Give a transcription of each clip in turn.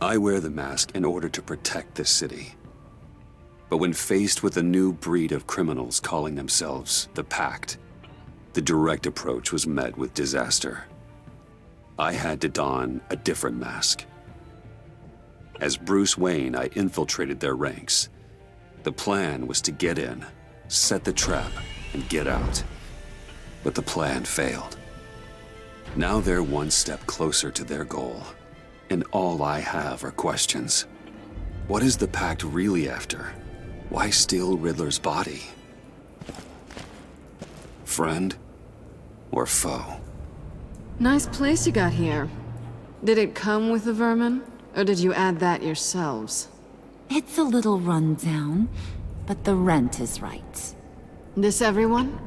I wear the mask in order to protect this city. But when faced with a new breed of criminals calling themselves the Pact, the direct approach was met with disaster. I had to don a different mask. As Bruce Wayne, I infiltrated their ranks. The plan was to get in, set the trap, and get out. But the plan failed. Now they're one step closer to their goal, and all I have are questions. What is the Pact really after? Why steal Riddler's body? Friend or foe? Nice place you got here. Did it come with the vermin, or did you add that yourselves? It's a little run down, but the rent is right. This everyone?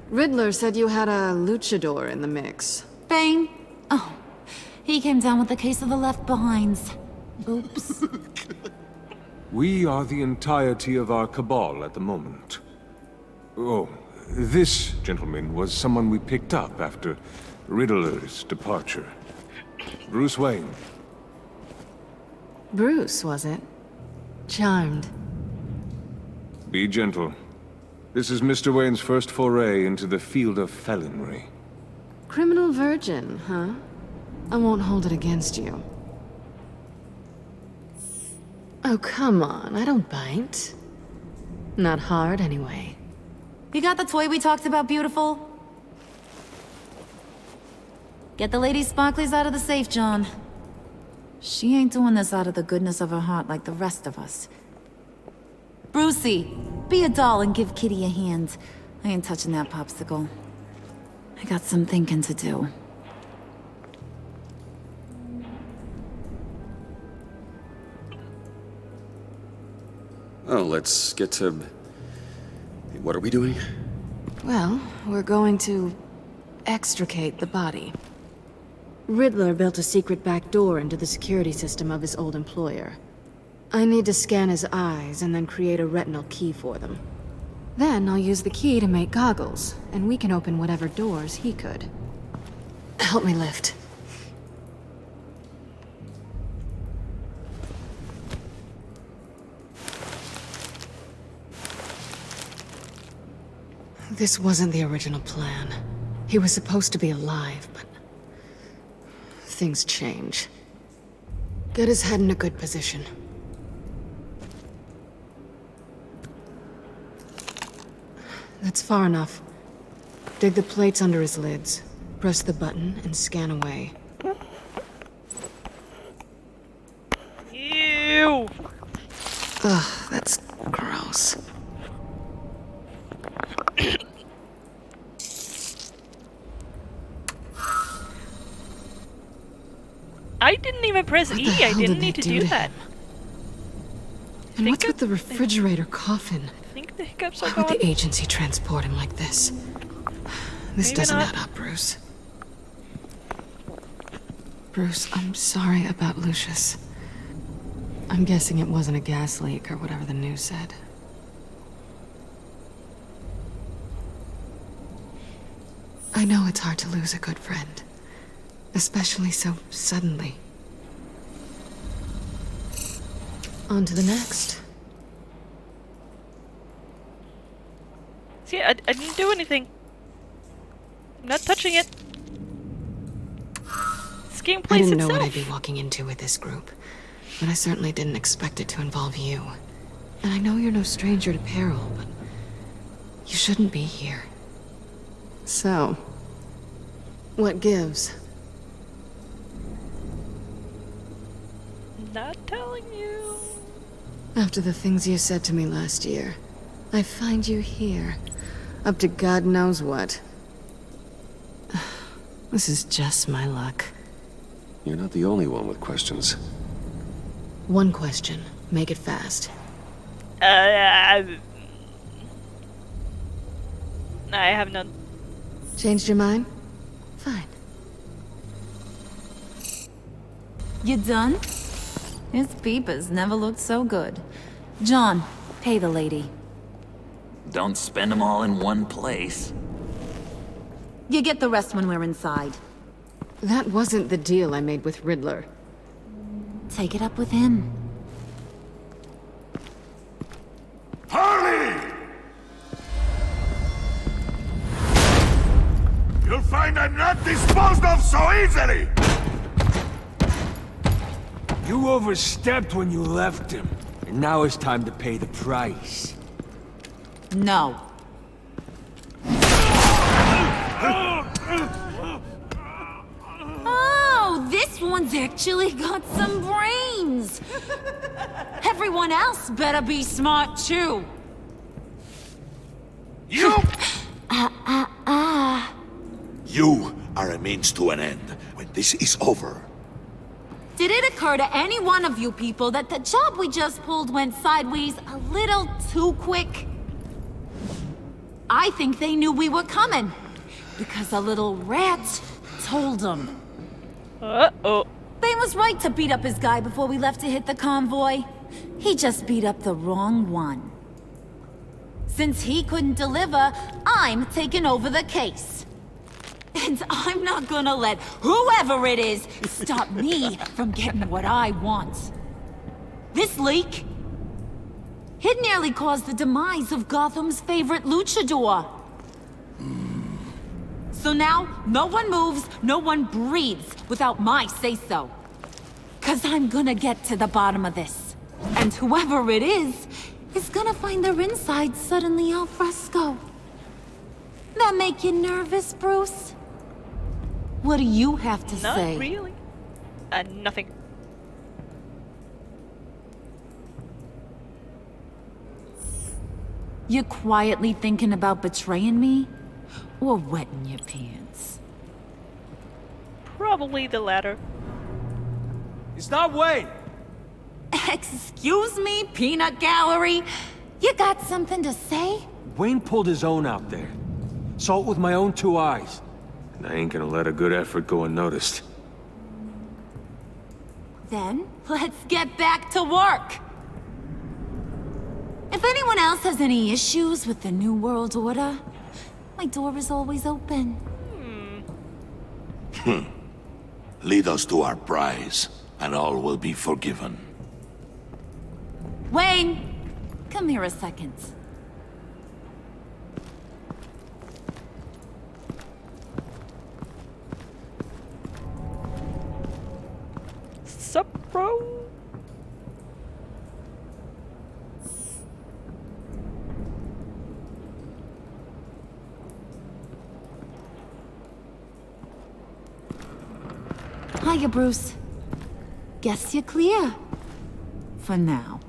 Riddler said you had a luchador in the mix. Bane? Oh, he came down with a case of the left behinds. Oops. We are the entirety of our cabal at the moment. Oh, this gentleman was someone we picked up after Riddler's departure. Bruce Wayne. Bruce, was it? Charmed. Be gentle. This is Mr. Wayne's first foray into the field of felonry. Criminal virgin, huh? I won't hold it against you. Oh, come on, I don't bite. Not hard, anyway. You got the toy we talked about, beautiful? Get the lady sparklies out of the safe, John. She ain't doing this out of the goodness of her heart like the rest of us. Brucey, be a doll and give Kitty a hand. I ain't touching that popsicle. I got some thinking to do. Oh, let's get to... What are we doing? Well, we're going to extricate the body. Riddler built a secret back door into the security system of his old employer. I need to scan his eyes and then create a retinal key for them. Then I'll use the key to make goggles, and we can open whatever doors he could. Help me lift. This wasn't the original plan. He was supposed to be alive, but... things change. Get his head in a good position. That's far enough. Dig the plates under his lids. Press the button and scan away. Ew! Ugh, that's gross. I didn't even press What E. the I hell didn't did they need to do do to that. him? And what's with the refrigerator coffin? I think the hiccups are Why would gone. the agency transport him like this? This Maybe doesn't not. add up, Bruce. Bruce, I'm sorry about Lucius. I'm guessing it wasn't a gas leak or whatever the news said. I know it's hard to lose a good friend. Especially so suddenly. On to the next. See, I didn't do anything. I'm not touching it. This game I plays didn't know itself. what I'd be walking into with this group, but I certainly didn't expect it to involve you. And I know you're no stranger to peril, but you shouldn't be here. So, what gives? Not telling you. After the things you said to me last year, I find you here, up to God knows what. This is just my luck. You're not the only one with questions. One question. Make it fast. I have none. Changed your mind? Fine. You done? His peepers never looked so good. John, pay the lady. Don't spend them all in one place. You get the rest when we're inside. That wasn't the deal I made with Riddler. take it up with him. Harley! You'll find I'm not disposed of so easily! You overstepped when you left him, and now it's time to pay the price. No. Oh, this one's actually got some brains. Everyone else better be smart too. You! You are a means to an end. When this is over, Did it occur to any one of you people that the job we just pulled went sideways a little too quick? I think they knew we were coming, because a little rat told them. Uh-oh. Bane was right to beat up his guy before we left to hit the convoy. He just beat up the wrong one. Since he couldn't deliver, I'm taking over the case. And I'm not gonna let whoever it is stop me from getting what I want. This leak, it nearly caused the demise of Gotham's favorite luchador. So now, no one moves, no one breathes without my say-so. 'Cause I'm gonna get to the bottom of this. And whoever it is gonna find their insides suddenly al fresco. That make you nervous, Bruce? What do you have to Not say? really. Nothing. You quietly thinking about betraying me? Or wetting your pants? Probably the latter. It's not Wayne! Excuse me, peanut gallery? You got something to say? Wayne pulled his own out there. Saw it with my own two eyes. And I ain't gonna let a good effort go unnoticed. Then, let's get back to work. If anyone else has any issues with the New World Order, my door is always open. lead us to our prize, and all will be forgiven. Wayne, come here a second. Sup, bro? Hiya, Bruce. Guess you're clear. For now.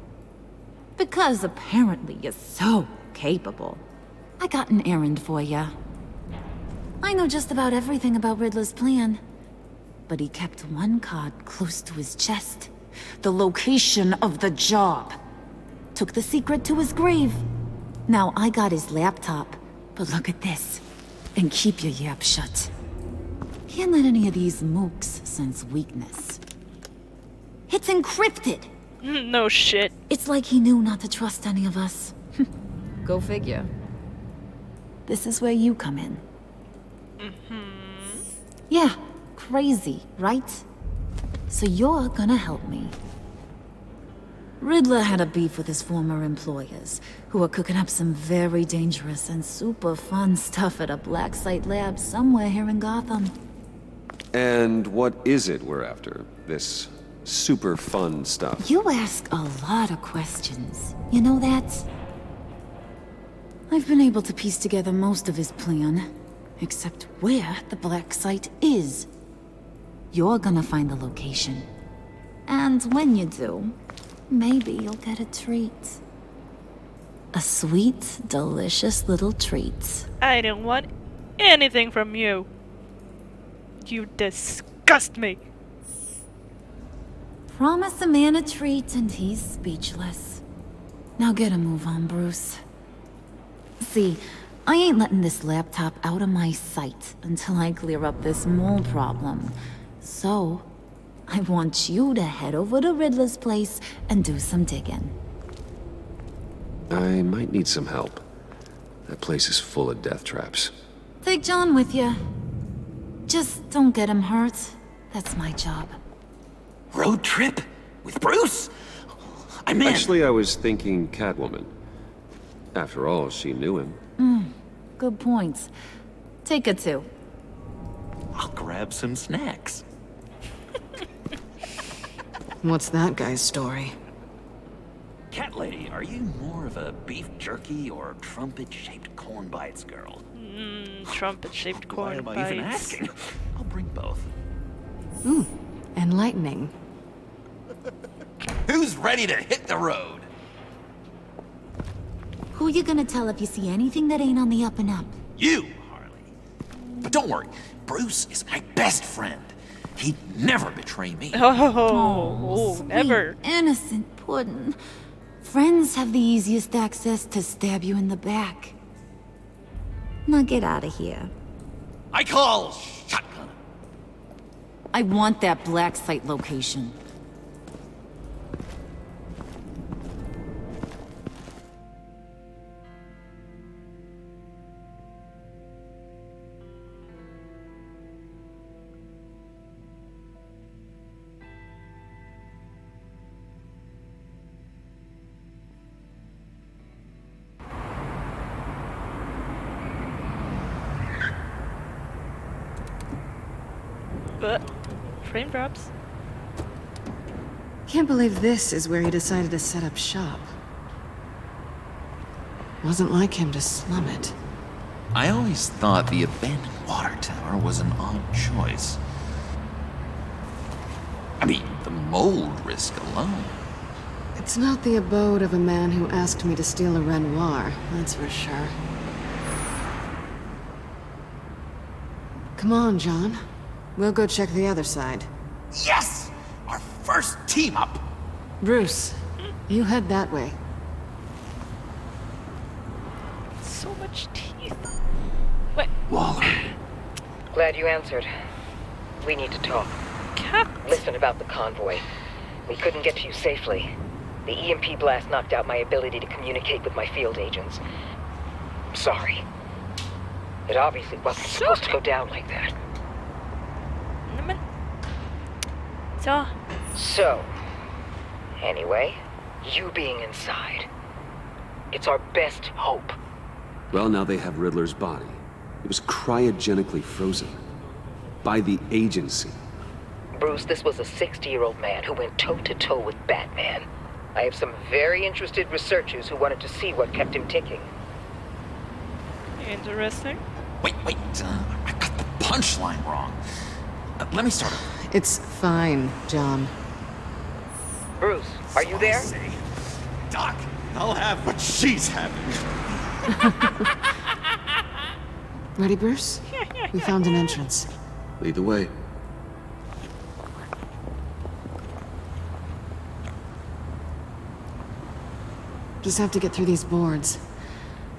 Because apparently you're so capable. I got an errand for ya. I know just about everything about Riddler's plan. But he kept one card close to his chest. The location of the job. Took the secret to his grave. Now I got his laptop. But look at this. And keep your yap shut. Can't let any of these mooks sense weakness. It's encrypted! No shit. It's like he knew not to trust any of us. Go figure. This is where you come in. Yeah, crazy, right? So you're gonna help me. Riddler had a beef with his former employers, who were cooking up some very dangerous and super fun stuff at a black site lab somewhere here in Gotham. And what is it we're after? This super fun stuff? You ask a lot of questions. You know that? I've been able to piece together most of his plan, except where the black site is. You're gonna find the location. And when you do, maybe you'll get a treat. A sweet, delicious little treat. I don't want anything from you. You disgust me. Promise a man a treat and he's speechless. Now get a move on, Bruce. See, I ain't letting this laptop out of my sight until I clear up this mole problem. So, I want you to head over to Riddler's place and do some digging. I might need some help. That place is full of death traps. Take John with you. Just don't get him hurt. That's my job. Road trip? With Bruce? I'm in. Actually, I was thinking Catwoman. After all, she knew him. Good points. Take it too. I'll grab some snacks. What's that guy's story? Cat lady, are you more of a beef jerky or trumpet-shaped corn bites girl? Trumpet-shaped Why corn am I even bites. asking? I'll bring both. Enlightening. Who's ready to hit the road? Who you gonna tell if you see anything that ain't on the up and up? You, Harley. But don't worry, Bruce is my best friend. He'd never betray me. Oh, Sweet, never. innocent puddin'. Friends have the easiest access to stab you in the back. Now get out of here. I call shotgun. I want that black site location. But frame drops. Can't believe this is where he decided to set up shop. Wasn't like him to slum it. I always thought the abandoned water tower was an odd choice. I mean, the mold risk alone. It's not the abode of a man who asked me to steal a Renoir, that's for sure. Come on, John. We'll go check the other side. Yes! Our first team up! Bruce, you head that way. So much teeth. Wait, Waller. Glad you answered. We need to talk. cat. Listen about the convoy. We couldn't get to you safely. The EMP blast knocked out my ability to communicate with my field agents. I'm sorry. It obviously wasn't supposed to go down like that. Naman. So, So, anyway, you being inside. It's our best hope. Well, now they have Riddler's body. It was cryogenically frozen. By the agency. Bruce, this was a 60-year-old man who went toe-to-toe with Batman. I have some very interested researchers who wanted to see what kept him ticking. interesting. Wait, I got the punchline wrong. Let me start over. It's fine, John. Bruce, are you there? Say, Doc, I'll have what she's having. Ready, Bruce? We found an entrance. Lead the way. Just have to get through these boards.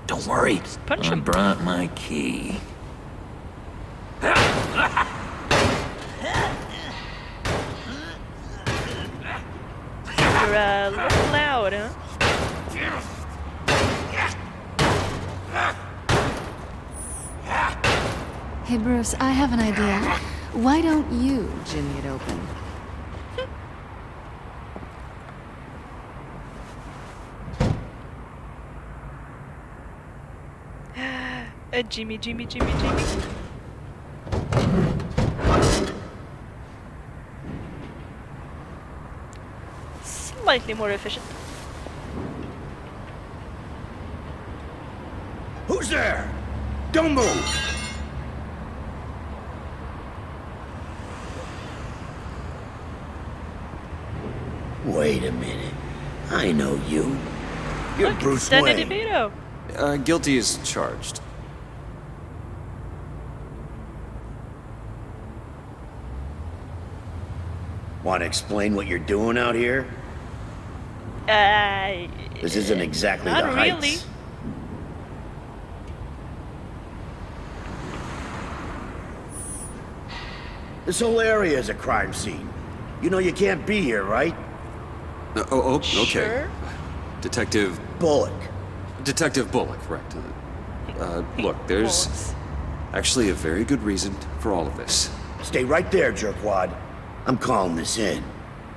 Don't worry, punch I him. brought my key. You're a little loud, huh? Hey, Bruce, I have an idea. Why don't you jimmy it open? Jimmy. Slightly more efficient. Who's there? Don't move! Wait a minute. I know you. You're Look, Bruce Danny Wayne. DeVito. Guilty as charged. Want to explain what you're doing out here? This isn't exactly not the really. heights. This whole area is a crime scene. You know you can't be here, right? Okay. Sure. Detective Bullock. Bullock, correct. Look, there's Bullets. actually a very good reason for all of this. Stay right there, jerkwad. I'm calling this in.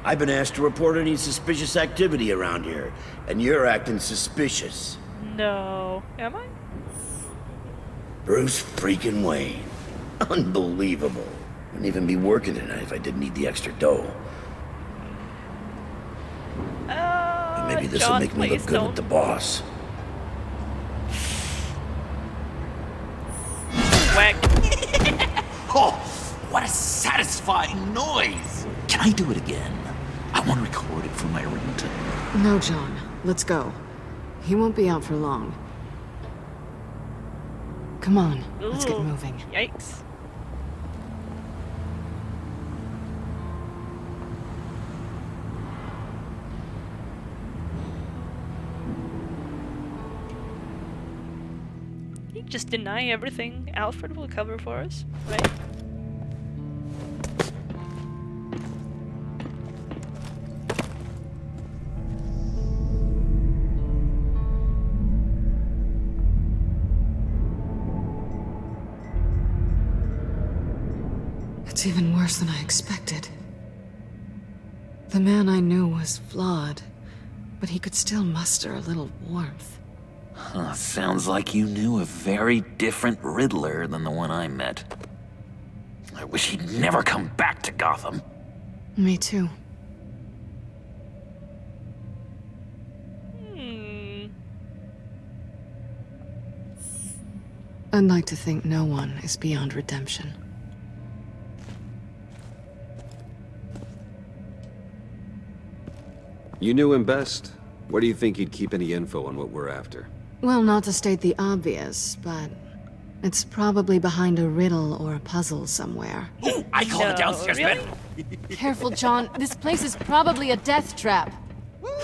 I've been asked to report any suspicious activity around here, and you're acting suspicious. No. Am I? Bruce freaking Wayne. Unbelievable. Wouldn't even be working tonight if I didn't need the extra dough. And maybe this will John, make me look please good with the boss. Whack. Oh, what a satisfying noise! Can I do it again? I want to record it for my ringtone. No, John. Let's go. He won't be out for long. Come on, let's get Ooh, moving. Yikes. You just deny everything Alfred will cover for us, right? It's even worse than I expected. The man I knew was flawed, but he could still muster a little warmth. Huh, sounds like you knew a very different Riddler than the one I met. I wish he'd never come back to Gotham. Me too. I'd like to think no one is beyond redemption. You knew him best. Where do you think he'd keep any info on what we're after? Well, not to state the obvious, but it's probably behind a riddle or a puzzle somewhere. Ooh, I call it downstairs, really? man. Careful, John. This place is probably a death trap.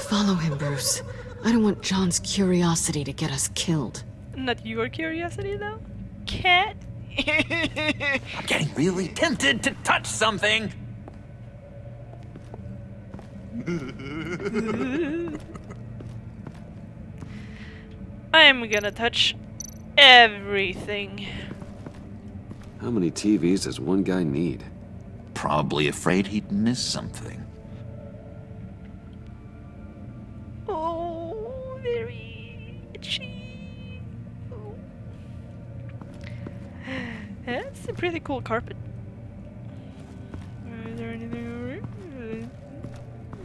Follow him, Bruce. I don't want John's curiosity to get us killed. Not your curiosity, though? Cat? I'm getting really tempted to touch something. I'm gonna touch everything. How many TVs does one guy need? Probably afraid he'd miss something. Oh, very itchy. Oh. That's a pretty cool carpet. Is there anything over here?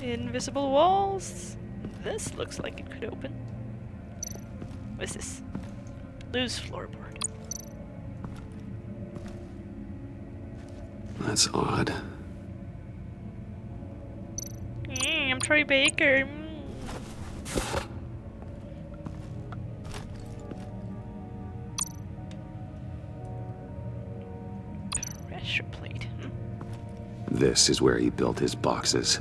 Invisible walls. This looks like it could open. What's this? Loose floorboard. That's odd. I'm Troy Baker. Pressure plate. This is where he built his boxes.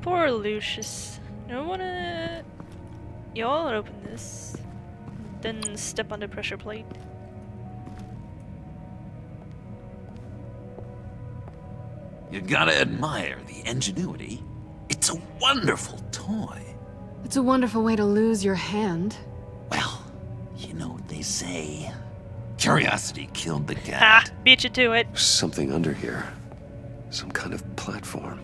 Poor Lucius. No wanna. Y'all open this. Then step on the pressure plate. You gotta admire the ingenuity. It's a wonderful toy. It's a wonderful way to lose your hand. Well, you know what they say. Curiosity killed the Ha! cat. Beat you to it. There's something under here. Some kind of platform.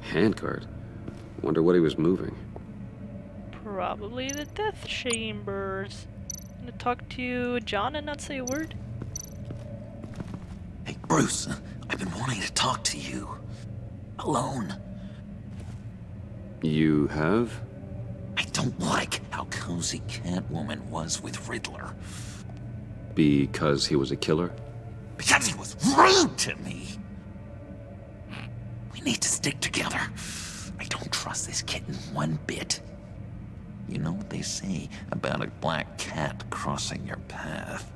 Handcart. Wonder what he was moving. Probably the death chambers. Gonna talk to John and not say a word? Hey, Bruce, I've been wanting to talk to you. Alone. You have? I don't like how cozy Catwoman was with Riddler. Because he was a killer? Because he was rude to me. We need to stick together. I don't trust this kitten one bit. You know what they say about a black cat crossing your path?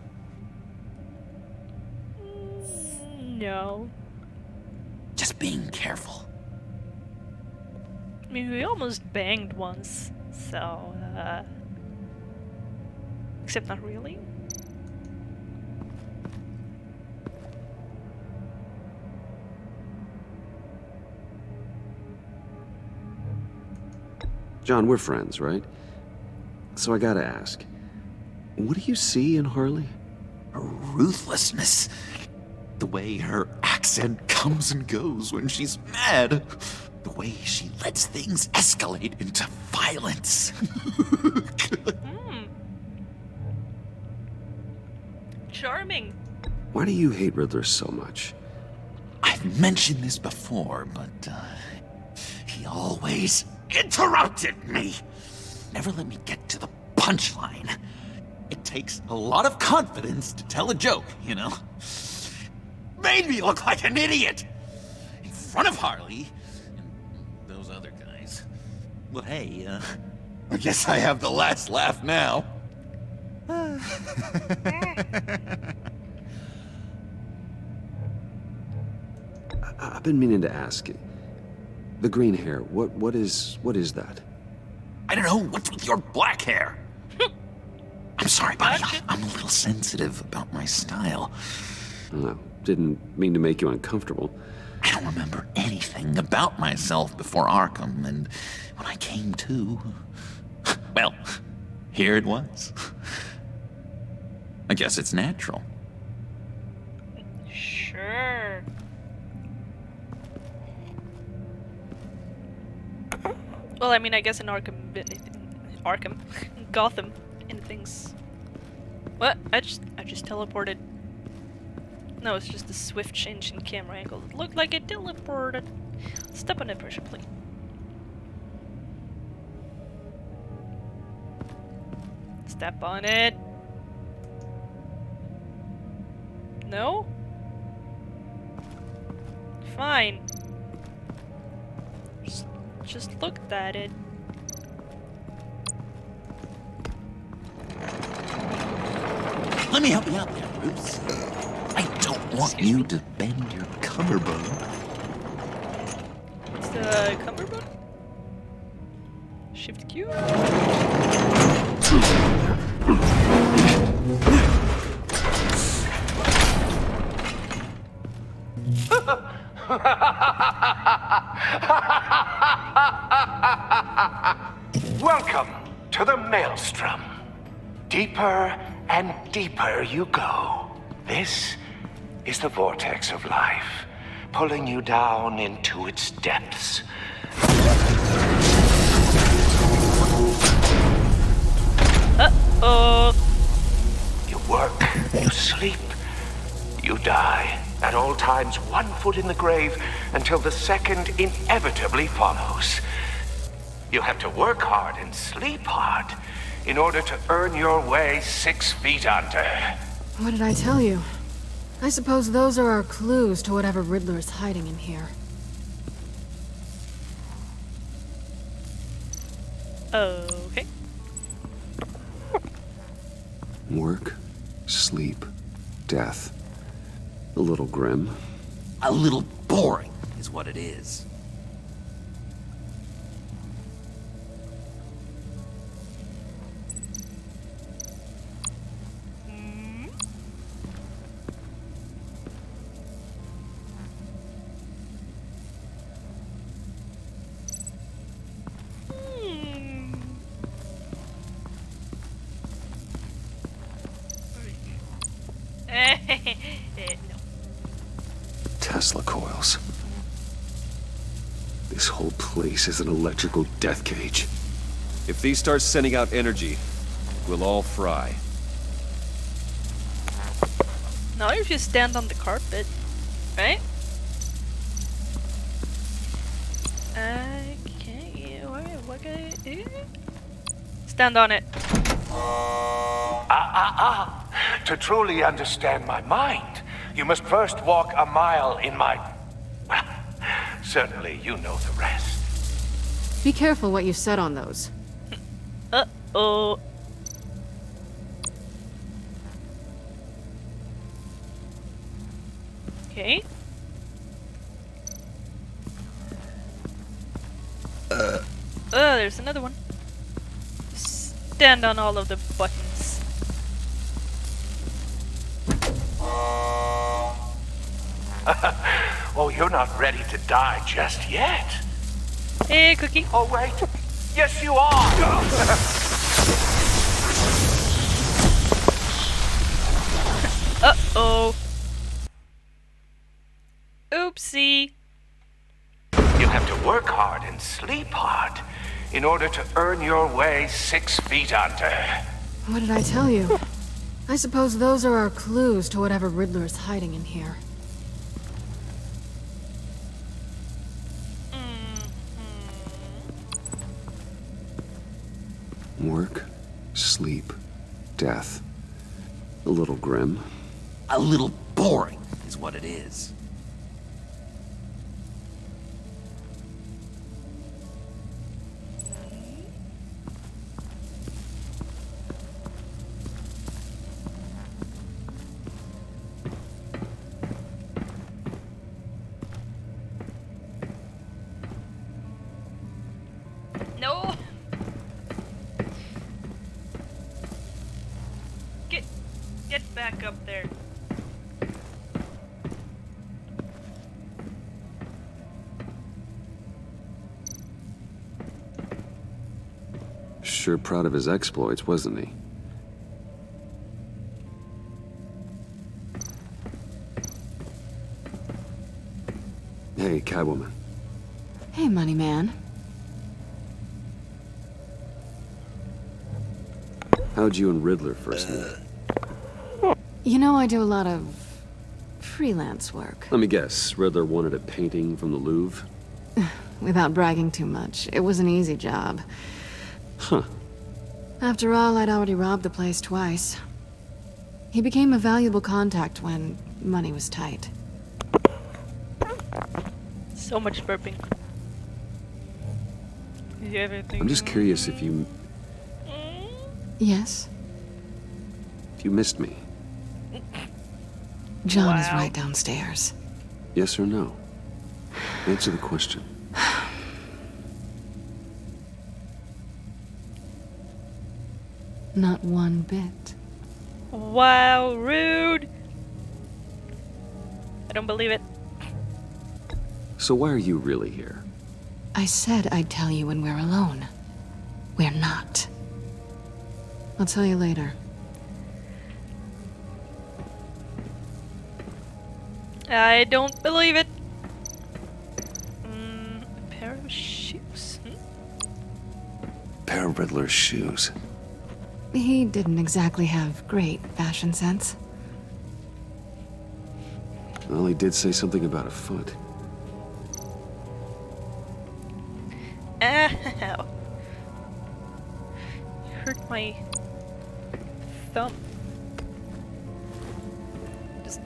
No. Just being careful. I mean, we almost banged once, so, except not really. John, we're friends, right? So I gotta ask. What do you see in Harley? Her ruthlessness. The way her accent comes and goes when she's mad. The way she lets things escalate into violence. Charming. Why do you hate Riddler so much? I've mentioned this before, but he always interrupted me. Never let me get to the punchline. It takes a lot of confidence to tell a joke, you know? Made me look like an idiot in front of Harley and those other guys. Well, hey, I guess I have the last laugh now. I've been meaning to ask. The green hair, what is that? I don't know, what's with your black hair? I'm sorry, buddy. I'm a little sensitive about my style. Didn't mean to make you uncomfortable. I don't remember anything about myself before Arkham, and when I came to, well, here it was. I guess it's natural. Sure. Well, I mean, I guess in Arkham, Gotham, anything's. What? I just teleported. No, it's just a swift change in camera angle. It looked like it teleported. Step on that pressure plate. Step on it. No? Fine. Just looked at it. Let me help you out there, Bruce. I don't want you to bend your cummerbund. What's the cummerbund? Shift Q? Welcome to the Maelstrom. Deeper and deeper you go. This is the vortex of life, pulling you down into its depths. Uh-oh. You work, you sleep, you die. At all times, 1 foot in the grave until the second inevitably follows. You have to work hard and sleep hard in order to earn your way 6 feet under. What did I tell you? I suppose those are our clues to whatever Riddler is hiding in here. Okay. Work, sleep, death. A little grim. A little boring is what it is. No. Tesla coils. This whole place is an electrical death cage. If these start sending out energy, we'll all fry. Now if you stand on the carpet, right? Okay, what can I do? Stand on it. To truly understand my mind, you must first walk a mile in my... Well, certainly you know the rest. Be careful what you set on those. Uh-oh. Okay. There's another one. Stand on all of the buttons. Oh, you're not ready to die just yet. Hey, Cookie. Oh, wait. Yes, you are. sleep hard in order to earn your way 6 feet under. What did I tell you? I suppose those are our clues to whatever Riddler is hiding in here. Work, sleep, death. A little grim. A little boring is what it is. No! Get back up there. Sure proud of his exploits, wasn't he? Hey, Catwoman. Hey, Money Man. How'd you and Riddler first meet? You know, I do a lot of freelance work. Let me guess, Riddler wanted a painting from the Louvre? Without bragging too much, it was an easy job. Huh. After all, I'd already robbed the place twice. He became a valuable contact when money was tight. So much burping. Is everything? I'm just curious if you Yes? missed me. John is Wow. right downstairs. Yes or no? Answer the question. Not one bit. Wow, rude! I don't believe it. So why are you really here? I said I'd tell you when we're alone. We're not. I'll tell you later. I don't believe it. A pair of shoes. Pair of Riddler's shoes. He didn't exactly have great fashion sense. Well, he did say something about a foot. Ow. Hurt my thumb. Just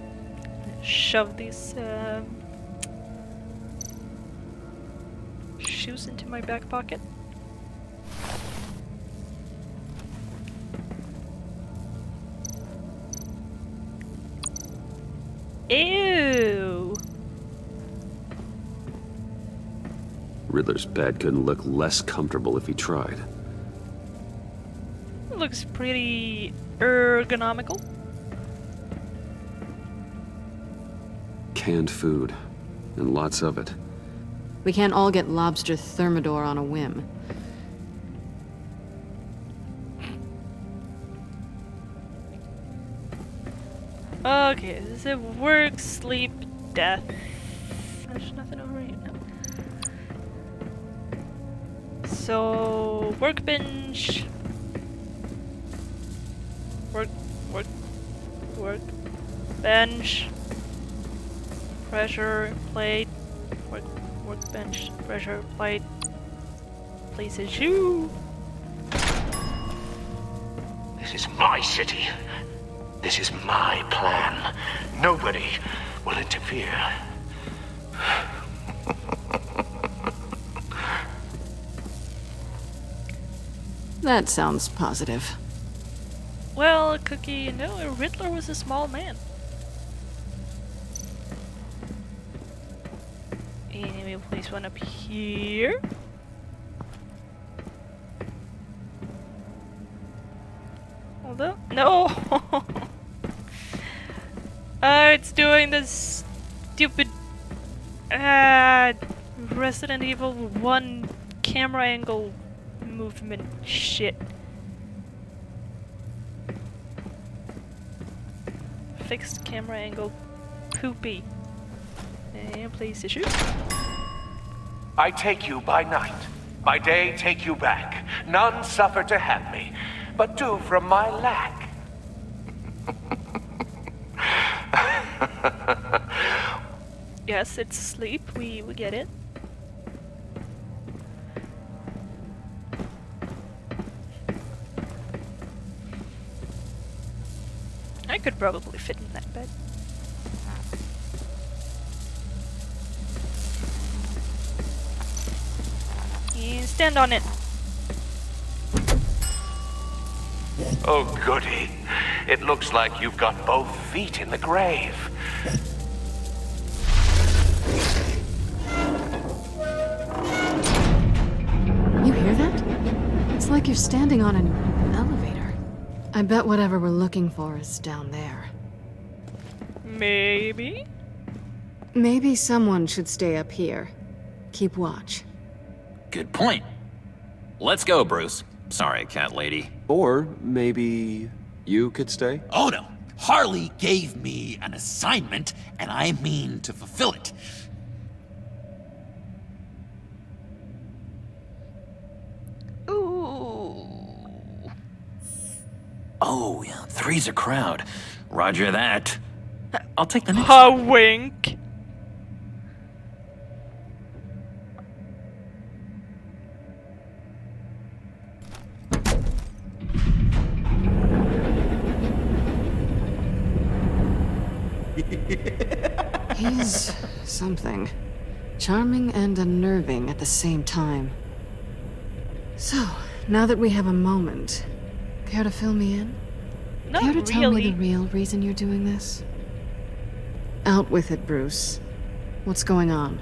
shove these shoes into my back pocket. Ew. Riddler's bed couldn't look less comfortable if he tried. Looks pretty ergonomical. Canned food. And lots of it. We can't all get lobster thermidor on a whim. Okay, this is work, sleep, death. There's nothing over here. No. So, workbench. Workbench. Pressure plate. Workbench. Pressure plate. Place a shoe. This is my city. This is my plan. Nobody will interfere. That sounds positive. Well, Cookie, you know, Riddler was a small man. And we'll place one up here. Although, no! It's doing this stupid Resident Evil 1 camera angle movement shit. Fixed camera angle poopy. And place issue. I take you by night. By day, take you back. None suffer to have me, but do from my lack. Yes, it's sleep. We get it. I could probably fit in that bed. And stand on it. Oh, goody. It looks like you've got both feet in the grave. You hear that? It's like you're standing on an elevator. I bet whatever we're looking for is down there. Maybe? Maybe someone should stay up here. Keep watch. Good point. Let's go, Bruce. Sorry, cat lady. Or maybe you could stay? Oh no. Harley gave me an assignment, and I mean to fulfill it. Ooh. Oh, yeah, three's a crowd. Roger that. I'll take the next A one. wink. He's something. Charming and unnerving at the same time. So, now that we have a moment, care to fill me in? Not Care to tell me really. the real reason you're doing this? Out with it, Bruce. What's going on?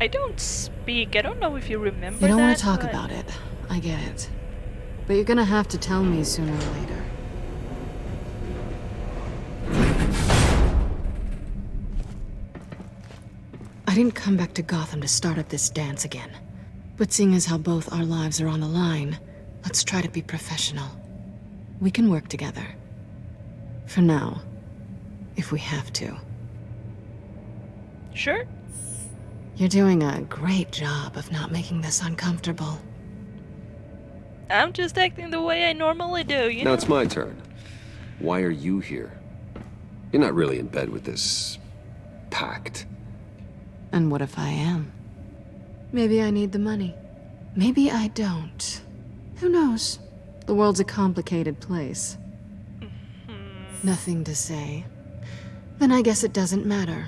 I don't speak. I don't know if you remember You don't that, want to talk but- about it. I get it. But you're gonna have to tell me sooner or later. I didn't come back to Gotham to start up this dance again. But seeing as how both our lives are on the line, let's try to be professional. We can work together. For now. If we have to. Sure. You're doing a great job of not making this uncomfortable. I'm just acting the way I normally do, you know? Now it's my turn. Why are you here? You're not really in bed with this pact. And what if I am? Maybe I need the money. Maybe I don't. Who knows? The world's a complicated place. Nothing to say. Then I guess it doesn't matter.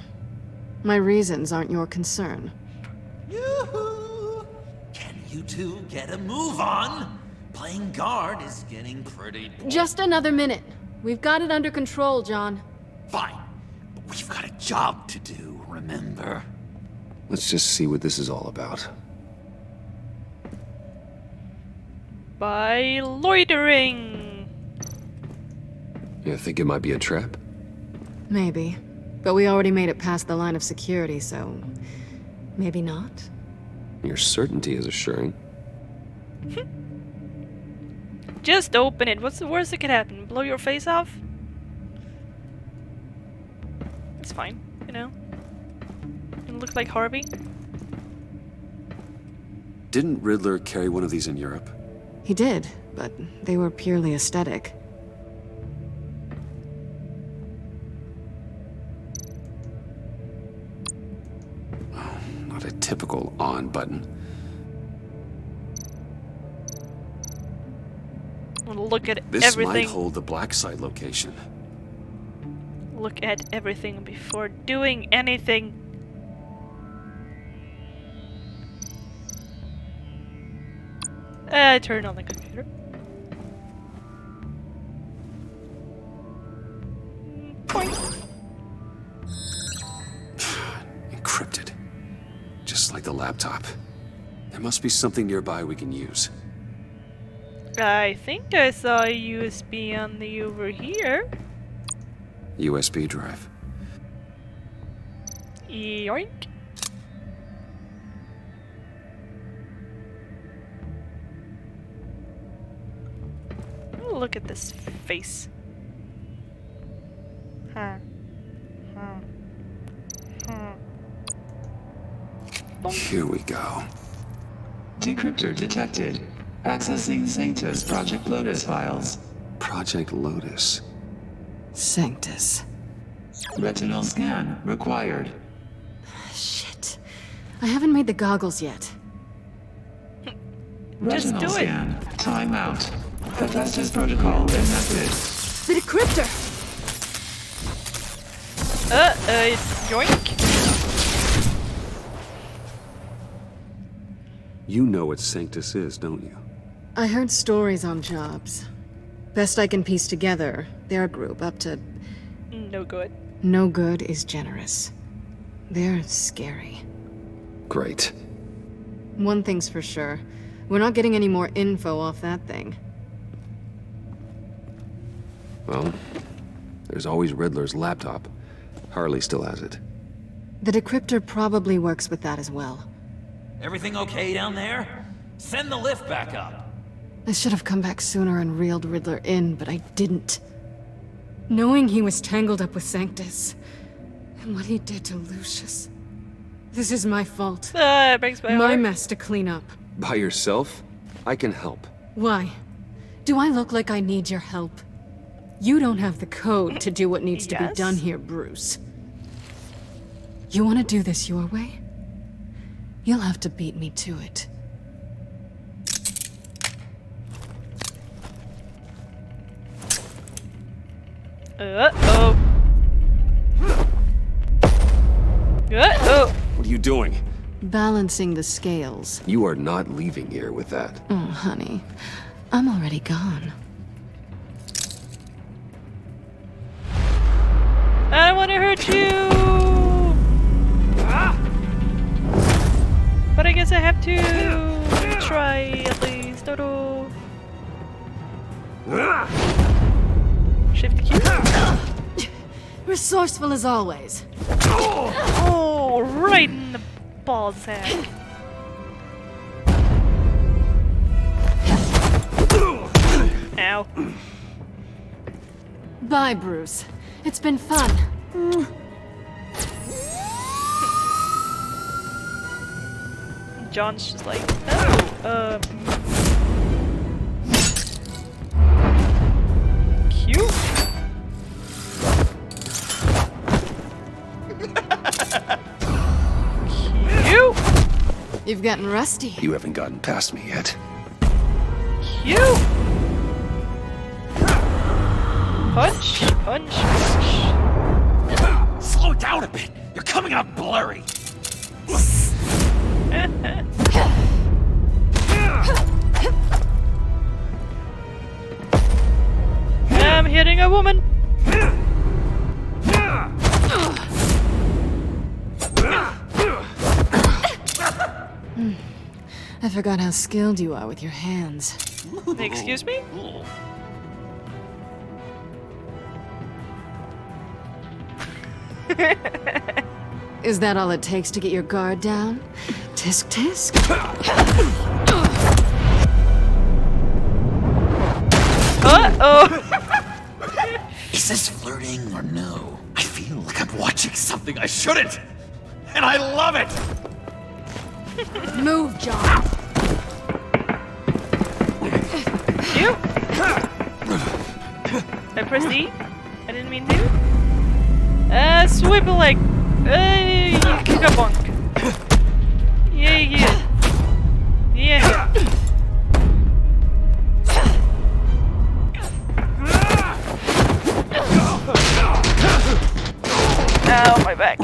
My reasons aren't your concern. Yoo-hoo! Can you two get a move on? Playing guard is getting pretty... Just another minute. We've got it under control, John. Fine. But we've got a job to do, remember? Let's just see what this is all about. By loitering. You think it might be a trap? Maybe. But we already made it past the line of security, so... maybe not? Your certainty is assuring. Just open it. What's the worst that could happen? Blow your face off? It's fine, you know? You look like Harvey. Didn't Riddler carry one of these in Europe? He did, but they were purely aesthetic. Not a typical on button. Look at This everything. might hold the black site location. Look at everything before doing anything. Turn on the computer. Point. Encrypted. Just like the laptop. There must be something nearby we can use. I think I saw a USB on the over here. USB drive. Yoink. Look at this face. Boink. Here we go. Decryptor detected. Accessing Sanctus Project Lotus files. Project Lotus. Sanctus. Retinal scan required. Shit. I haven't made the goggles yet. Just Retinal do it. scan. Timeout. Hephaestus protocol enacted. The decryptor! Yoink. You know what Sanctus is, don't you? I heard stories on jobs. Best I can piece together, their group up to... No good. No good is generous. They're scary. Great. One thing's for sure. We're not getting any more info off that thing. Well, there's always Riddler's laptop. Harley still has it. The decryptor probably works with that as well. Everything okay down there? Send the lift back up. I should have come back sooner and reeled Riddler in, but I didn't. Knowing he was tangled up with Sanctus, and what he did to Lucius. This is my fault. It breaks my heart. mess to clean up. By yourself? I can help. Why? Do I look like I need your help? You don't have the code to do what needs to be done here, Bruce. You want to do this your way? You'll have to beat me to it. Uh-oh. Uh-oh. What are you doing? Balancing the scales. You are not leaving here with that. Oh, honey. I'm already gone. I don't want to hurt you! But I guess I have to try at least. Shift Q. Resourceful as always. Oh, right in the ball sack. Ow. Bye, Bruce. It's been fun. John's just like, cute. Cute. You've gotten rusty. You haven't gotten past me yet. Cute. Punch, punch, punch. Slow down a bit. You're coming out blurry. I'm hitting a woman. I forgot how skilled you are with your hands. Excuse me? Is that all it takes to get your guard down? Tisk tisk? Uh-oh! Is this flirting or no? I feel like I'm watching something I shouldn't. And I love it! Move, John! You? I pressed E? I didn't mean to. Swipe a leg. Kick a bonk. Yeah, yeah. Yeah. Ow, my back.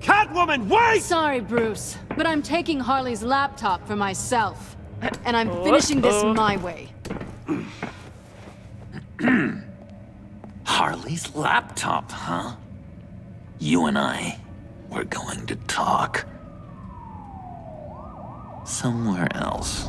Catwoman, wait! Sorry, Bruce, but I'm taking Harley's laptop for myself. And I'm finishing this my way. Harley's laptop, huh? You and I, we're going to talk. Somewhere else.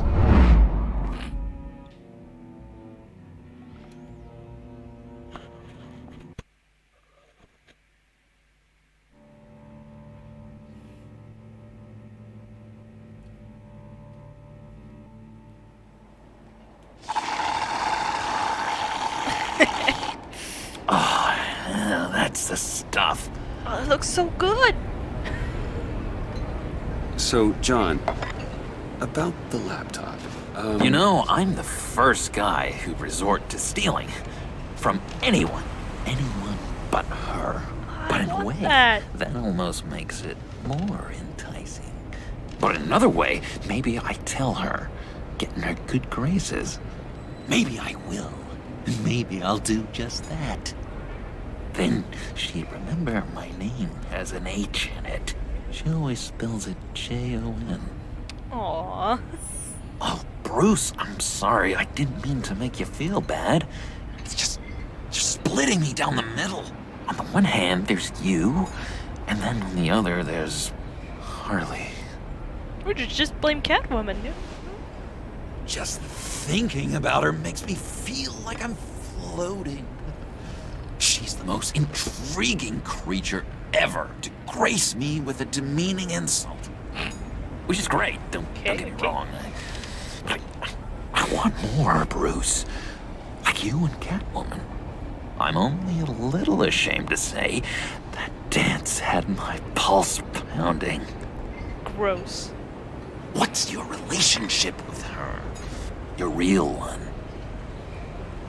That's the stuff. Oh, it looks so good. So, John, about the laptop. You know, I'm the first guy who'd resort to stealing. From anyone. Anyone but her. But in a way, that almost makes it more enticing. But in another way, maybe I tell her, get in her good graces. Maybe I will. Maybe I'll do just that. Then she'd remember my name has an H in it. She always spells it Jon. Aww. Oh, Bruce, I'm sorry. I didn't mean to make you feel bad. It's just splitting me down the middle. On the one hand, there's you, and then on the other, there's Harley. Or just blame Catwoman, dude. Just thinking about her makes me feel like I'm floating. She's the most intriguing creature ever to grace me with a demeaning insult. Which is great, don't get me wrong. I want more, Bruce. Like you and Catwoman. I'm only a little ashamed to say that dance had my pulse pounding. Gross. What's your relationship with her? Your real one?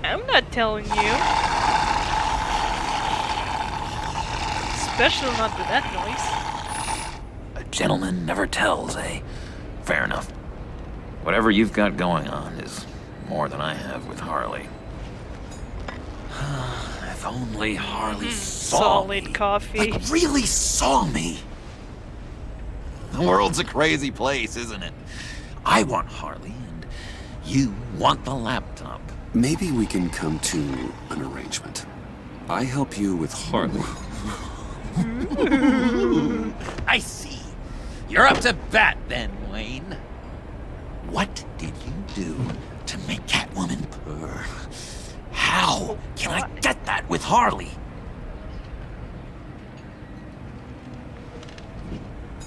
I'm not telling you. Especially not with that noise. A gentleman never tells, eh? Fair enough. Whatever you've got going on is more than I have with Harley. If only Harley saw Solid me. coffee. Like, really saw me. The world's a crazy place, isn't it? I want Harley, and you want the laptop. Maybe we can come to an arrangement. I help you with Harley. I see. You're up to bat then, Wayne. What did you do to make Catwoman purr? How can I get that with Harley?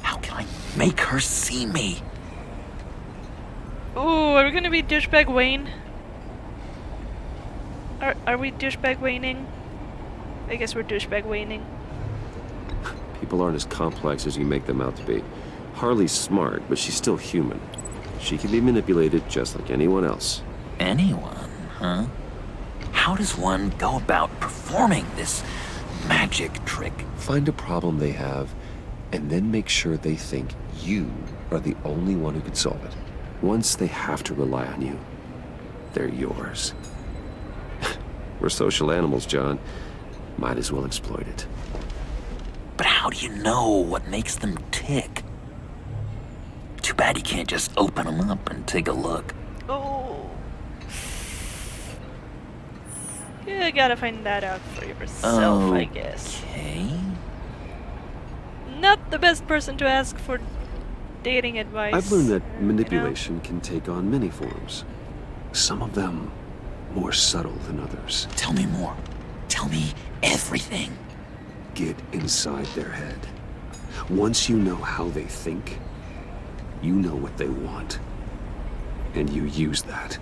How can I make her see me? Ooh, are we gonna be douchebag Wayne? Are we douchebag Wayning? I guess we're douchebag Wayning. People aren't as complex as you make them out to be. Harley's smart, but she's still human. She can be manipulated just like anyone else. Anyone, huh? How does one go about performing this magic trick? Find a problem they have, and then make sure they think you are the only one who can solve it. Once they have to rely on you, they're yours. We're social animals, John. Might as well exploit it. But how do you know what makes them tick? Too bad you can't just open them up and take a look. Oh. Yeah, gotta find that out for yourself, I guess. Okay. Not the best person to ask for dating advice. I've learned that manipulation can take on many forms. Some of them more subtle than others. Tell me more. Tell me everything. Get inside their head. Once you know how they think, you know what they want. And you use that.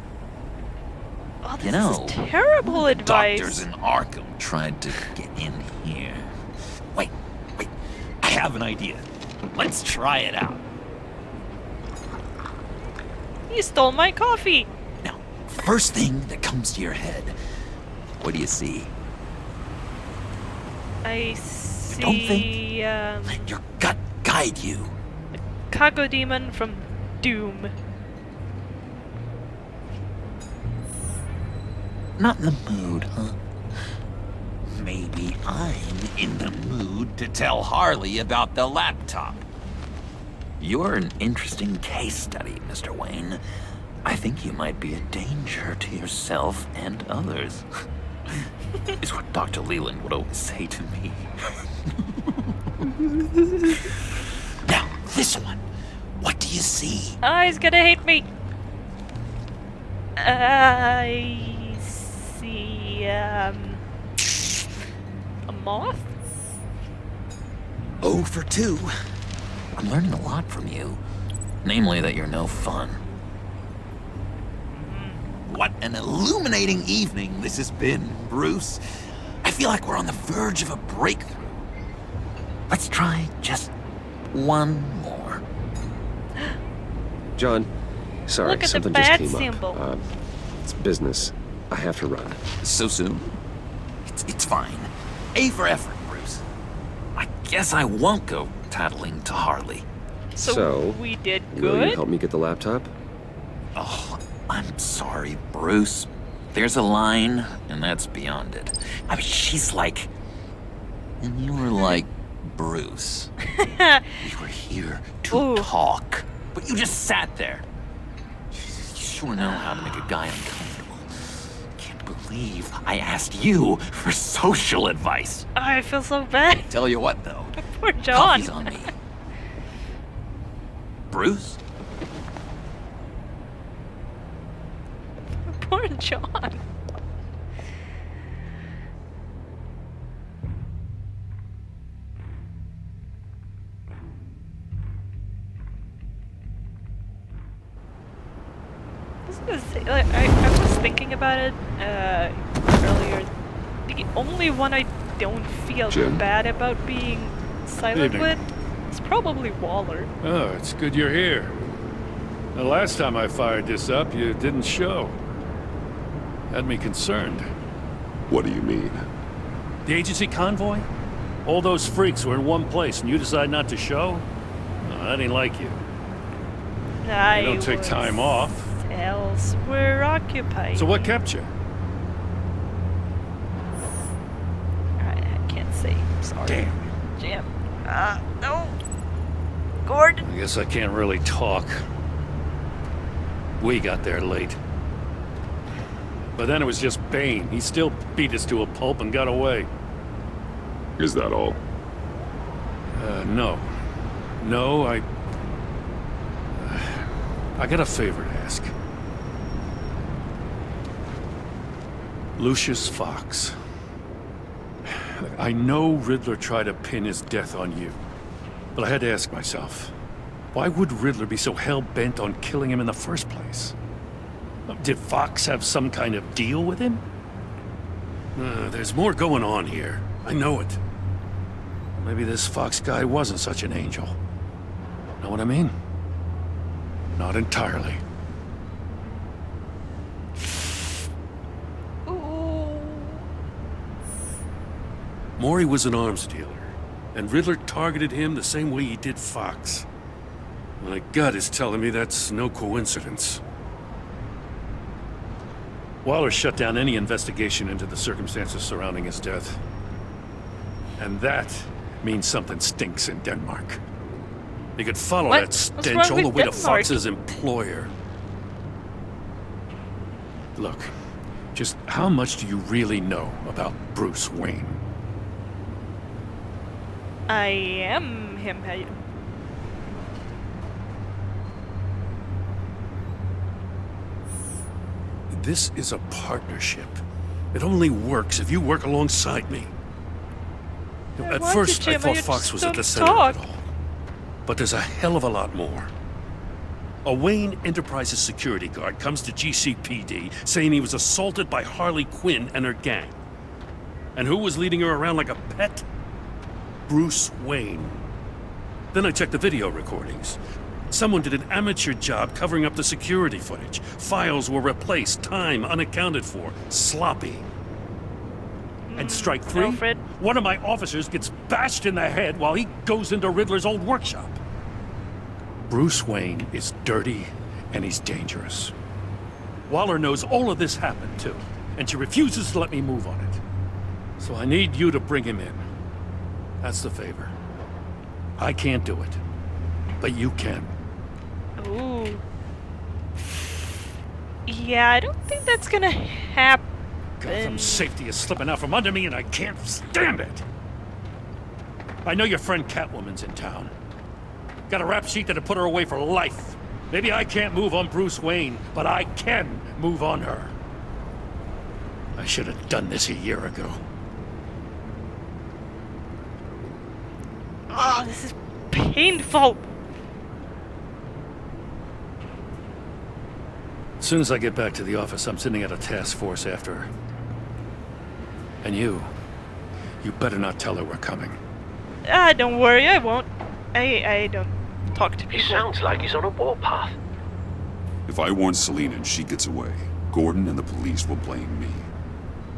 Oh, this You know, is terrible advice. Doctors in Arkham tried to get in here. Wait. I have an idea. Let's try it out. You stole my coffee. Now, first thing that comes to your head, what do you see? I Don't see, think. Let your gut guide you. Cargo Demon from Doom. Not in the mood, huh? Maybe I'm in the mood to tell Harley about the laptop. You're an interesting case study, Mr. Wayne. I think you might be a danger to yourself and others. Is what Dr. Leland would always say to me. Now, this one. What do you see? Oh, he's gonna hate me. I see, a moth? 0 for 2. I'm learning a lot from you. Namely that you're no fun. What an illuminating evening this has been, Bruce. I feel like we're on the verge of a breakthrough. Let's try just one more. John, sorry, Look at the something bat just came symbol. up. It's business. I have to run. So soon? It's fine. A for effort, Bruce. I guess I won't go tattling to Harley. So we did Will you good? help me get the laptop? Oh, I'm sorry, Bruce. There's a line, and that's beyond it. I mean, she's like... And you were like Bruce. We were here to talk, but you just sat there. You sure know how to make a guy uncomfortable. Can't believe I asked you for social advice. I feel so bad. Tell you what, though. Poor John. Coffee's on me. Bruce? Poor John. I was thinking about it earlier. The only one I don't feel Jim? bad about being silent Evening. with is probably Waller. Oh, it's good you're here. The last time I fired this up, you didn't show. Had me concerned. What do you mean? The agency convoy? All those freaks were in one place and you decide not to show? Oh, that ain't like you. I You don't take was time off. Elsewhere occupied. So what kept you? I can't say. Sorry. Damn. Jim. No. Gordon. I guess I can't really talk. We got there late. But then it was just Bane. He still beat us to a pulp and got away. Is that all? No. No, I got a favor to ask. Lucius Fox. Look, I know Riddler tried to pin his death on you. But I had to ask myself, why would Riddler be so hell-bent on killing him in the first place? Did Fox have some kind of deal with him? There's more going on here. I know it. Maybe this Fox guy wasn't such an angel. Know what I mean? Not entirely. Maury was an arms dealer, and Riddler targeted him the same way he did Fox. My gut is telling me that's no coincidence. Waller shut down any investigation into the circumstances surrounding his death. And that means something stinks in Denmark. You could follow that stench all the way to Fox's employer. Look, just how much do you really know about Bruce Wayne? I am him. This is a partnership. It only works if you work alongside me. At first, I thought Fox was at the center of it all. But there's a hell of a lot more. A Wayne Enterprises security guard comes to GCPD saying he was assaulted by Harley Quinn and her gang. And who was leading her around like a pet? Bruce Wayne. Then I checked the video recordings. Someone did an amateur job covering up the security footage. Files were replaced, time unaccounted for, sloppy. And strike three, Alfred. one of my officers gets bashed in the head while he goes into Riddler's old workshop. Bruce Wayne is dirty and he's dangerous. Waller knows all of this happened too, and she refuses to let me move on it. So I need you to bring him in. That's the favor. I can't do it, but you can. Ooh. Yeah, I don't think that's gonna happen. Gotham's safety is slipping out from under me and I can't stand it. I know your friend Catwoman's in town. Got a rap sheet that'd put her away for life. Maybe I can't move on Bruce Wayne, but I can move on her. I should have done this a year ago. Oh, this is painful. As soon as I get back to the office, I'm sending out a task force after her. And you better not tell her we're coming. Don't worry, I won't. I don't talk to people. He sounds like he's on a warpath. If I warn Selena and she gets away, Gordon and the police will blame me.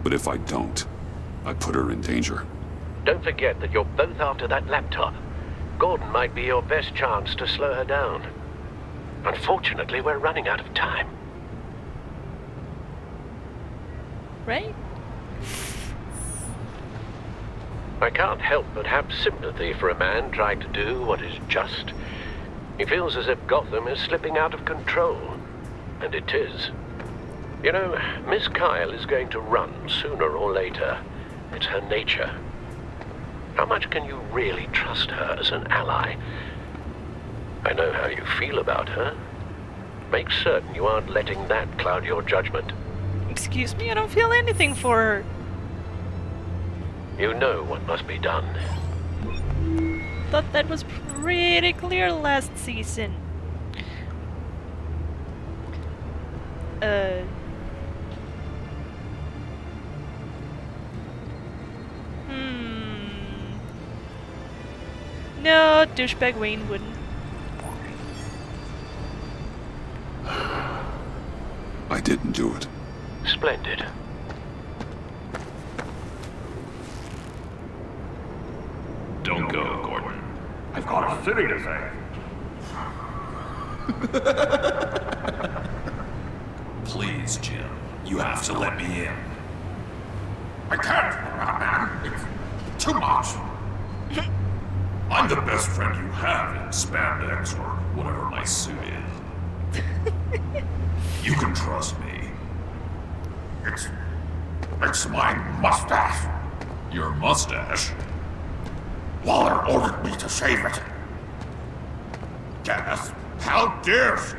But if I don't, I put her in danger. Don't forget that you're both after that laptop. Gordon might be your best chance to slow her down. Unfortunately, we're running out of time. Right? I can't help but have sympathy for a man trying to do what is just. He feels as if Gotham is slipping out of control. And it is. You know, Miss Kyle is going to run sooner or later. It's her nature. How much can you really trust her as an ally? I know how you feel about her. Make certain you aren't letting that cloud your judgment. Excuse me, I don't feel anything for her. You know what must be done. Thought that was pretty clear last season. No, douchebag Wayne wouldn't. I didn't do it. Splendid. Don't go, Gordon. I've got a city to save. Please, Jim. You have to let me in. I can't, man. It's too much. I'm the best friend you have in spandex or whatever my suit is. You can trust me. It's my mustache. Your mustache? Waller ordered me to shave it. Yes, how dare she?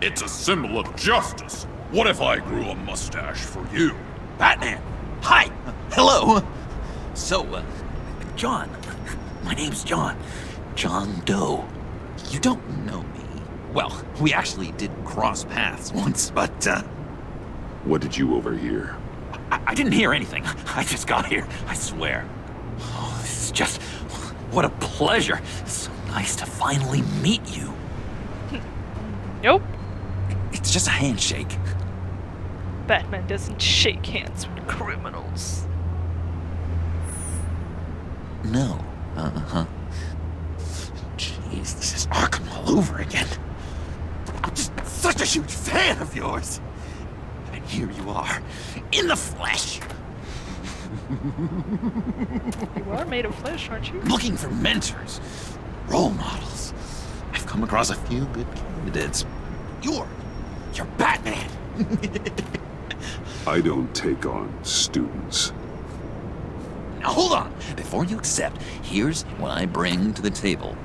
It's a symbol of justice. What if I grew a mustache for you? Batman! Hi! Hello! So, John. My name's John. John Doe. You don't know me. Well, we actually did cross paths once, but, What did you overhear? I didn't hear anything. I just got here, I swear. Oh, this is just... What a pleasure. It's so nice to finally meet you. Nope. It's just a handshake. Batman doesn't shake hands with criminals. No. Uh-huh. Jeez, this is Arkham all over again. I'm just such a huge fan of yours. And here you are, in the flesh. You are made of flesh, aren't you? Looking for mentors, role models. I've come across a few good candidates. You're Batman. I don't take on students. Now hold on. Before you accept, here's what I bring to the table.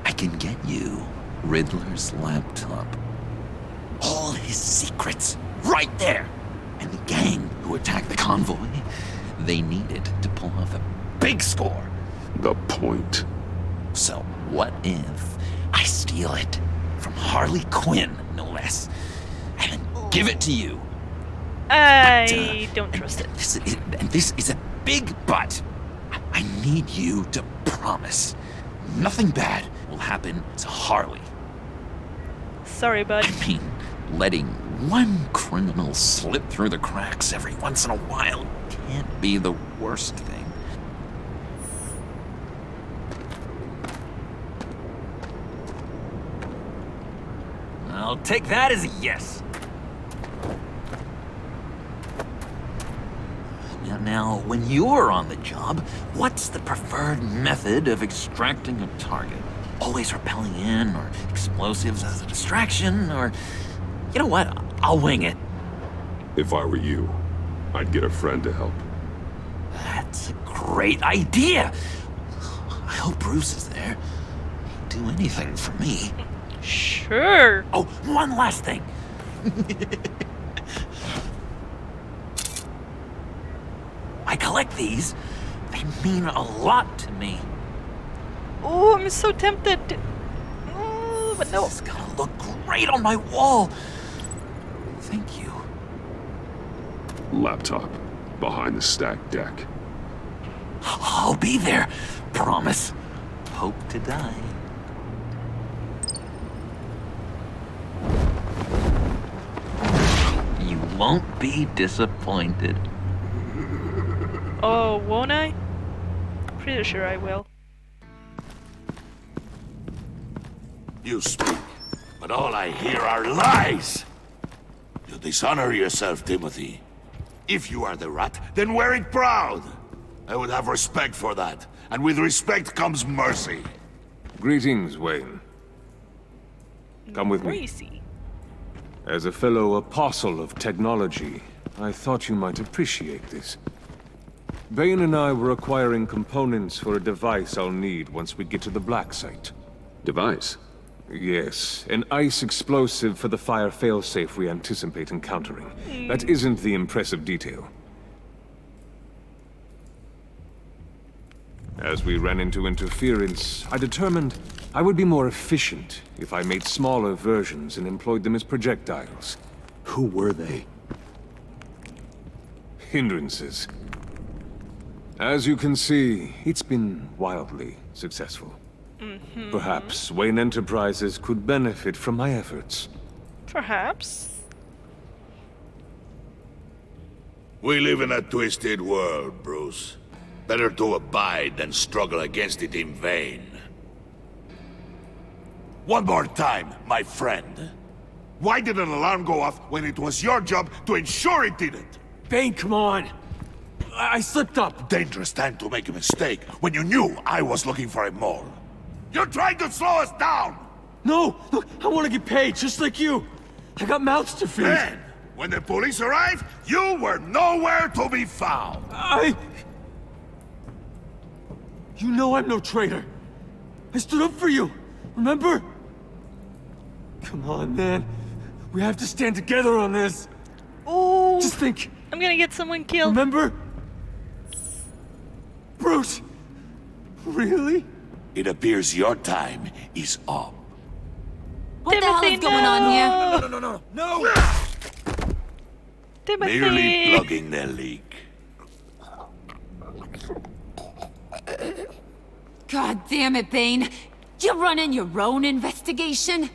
I can get you Riddler's laptop. All his secrets, right there. And the gang who attacked the convoy, they needed to pull off a big score. The point. So what if I steal it from Harley Quinn, no less, and then give it to you? I don't trust it. This is a big but. I need you to promise nothing bad will happen to Harley. Sorry, bud. I mean, letting one criminal slip through the cracks every once in a while can't be the worst thing. I'll take that as a yes. Now, when you're on the job, what's the preferred method of extracting a target? Always rappelling in, or explosives as a distraction, or... You know what? I'll wing it. If I were you, I'd get a friend to help. That's a great idea! I hope Bruce is there. He'd do anything for me. Sure. Oh, one last thing. I collect these. They mean a lot to me. Oh, I'm so tempted. Oh, but no. This is gonna look great on my wall. Thank you. Laptop. Behind the stacked deck. I'll be there. Promise. Hope to die. won't be disappointed. Oh, won't I? Pretty sure I will. You speak, but all I hear are lies! You dishonor yourself, Timothy. If you are the rat, then wear it proud! I would have respect for that, and with respect comes mercy. Greetings, Wayne. Come with me. As a fellow apostle of technology, I thought you might appreciate this. Bane and I were acquiring components for a device I'll need once we get to the Black Site. Device? Yes, an ice explosive for the fire failsafe we anticipate encountering. That isn't the impressive detail. As we ran into interference, I determined I would be more efficient if I made smaller versions and employed them as projectiles. Who were they? Hindrances. As you can see, it's been wildly successful. Perhaps Wayne Enterprises could benefit from my efforts. Perhaps. We live in a twisted world, Bruce. Better to abide than struggle against it in vain. One more time, my friend. Why did an alarm go off when it was your job to ensure it didn't? Bane, come on! I slipped up! Dangerous time to make a mistake when you knew I was looking for a mole. You're trying to slow us down! No! Look, I want to get paid, just like you! I got mouths to feed! Then, when the police arrived, you were nowhere to be found! You know I'm no traitor! I stood up for you, remember? Come on, man. We have to stand together on this! Oh! Just think! I'm gonna get someone killed! Remember? Bruce! Really? It appears your time is up. What the hell is going on here? No! Timothy! Merely plugging the leak. God damn it, Bane. You're running your own investigation?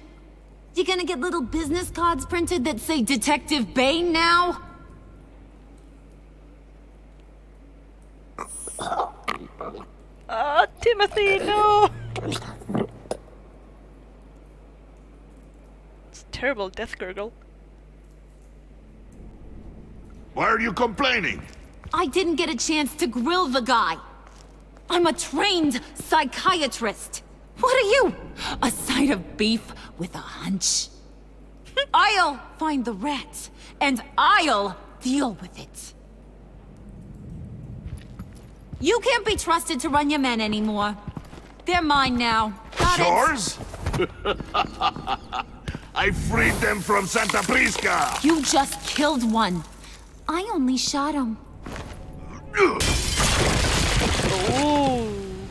You gonna get little business cards printed that say Detective Bane now? Timothy, no! It's a terrible death gurgle. Why are you complaining? I didn't get a chance to grill the guy. I'm a trained psychiatrist. What are you? A side of beef with a hunch? I'll find the rat, and I'll deal with it. You can't be trusted to run your men anymore. They're mine now. Got Yours? I freed them from Santa Prisca! You just killed one. I only shot him.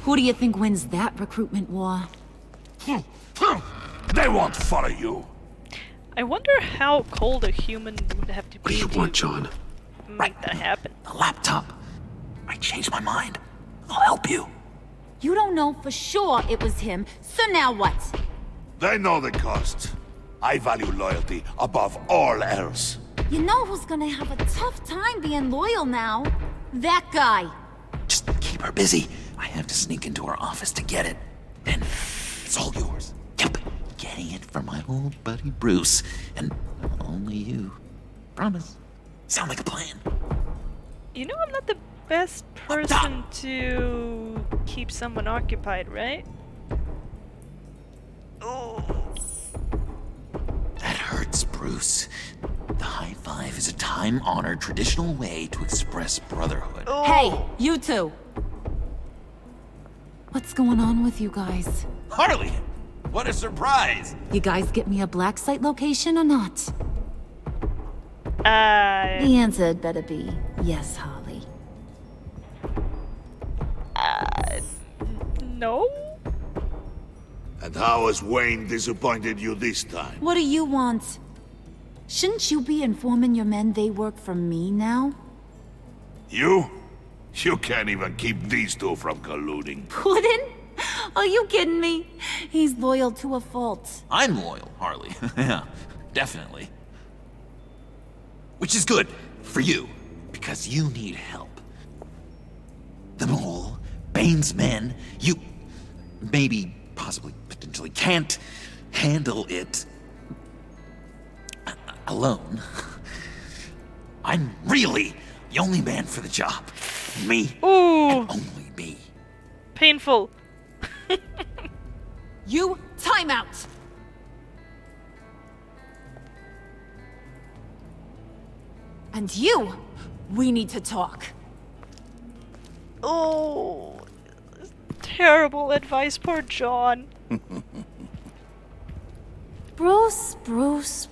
Who do you think wins that recruitment war? They won't follow you. I wonder how cold a human would have to be. What do you want, John? Make that happen. The laptop. I changed my mind. I'll help you. You don't know for sure it was him, so now what? They know the cost. I value loyalty above all else. You know who's gonna have a tough time being loyal now? That guy. Just keep her busy. I have to sneak into her office to get it. Then it's all yours. Yep. Getting it from my old buddy Bruce. And only you. Promise. Sound like a plan? You know I'm not the best person to keep someone occupied, right? Oh. That hurts, Bruce. The high five is a time-honored traditional way to express brotherhood. Oh. Hey, you two. What's going on with you guys? Harley! What a surprise! You guys get me a black site location or not? The answer had better be yes, Harley. No? And how has Wayne disappointed you this time? What do you want? Shouldn't you be informing your men they work for me now? You? You can't even keep these two from colluding. Puddin'? Are you kidding me? He's loyal to a fault. I'm loyal, Harley. Yeah, definitely. Which is good for you, because you need help. The Mole, Bane's men, you maybe, possibly, potentially can't handle it alone. I'm really the only man for the job. Me. Ooh. And only me. Painful. You, time out! And you, we need to talk. Oh, terrible advice, poor John. Bruce. Bruce.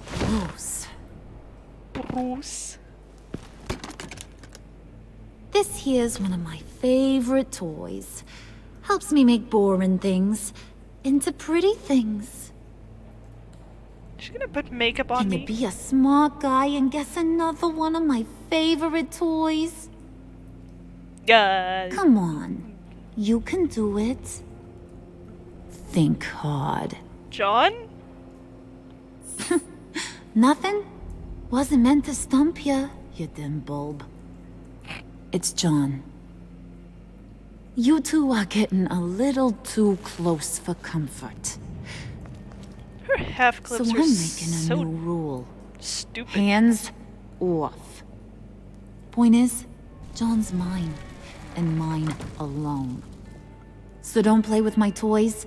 This here's one of my favorite toys. Helps me make boring things into pretty things. She's gonna put makeup on Can me. you be a smart guy and guess another one of my favorite toys? Come on. You can do it. Think hard. John? Nothing? Wasn't meant to stump you, you dim bulb. It's John. You two are getting a little too close for comfort. Her half clips So are I'm making a so new rule. stupid. Hands off. Point is, John's mine, and mine alone. So don't play with my toys,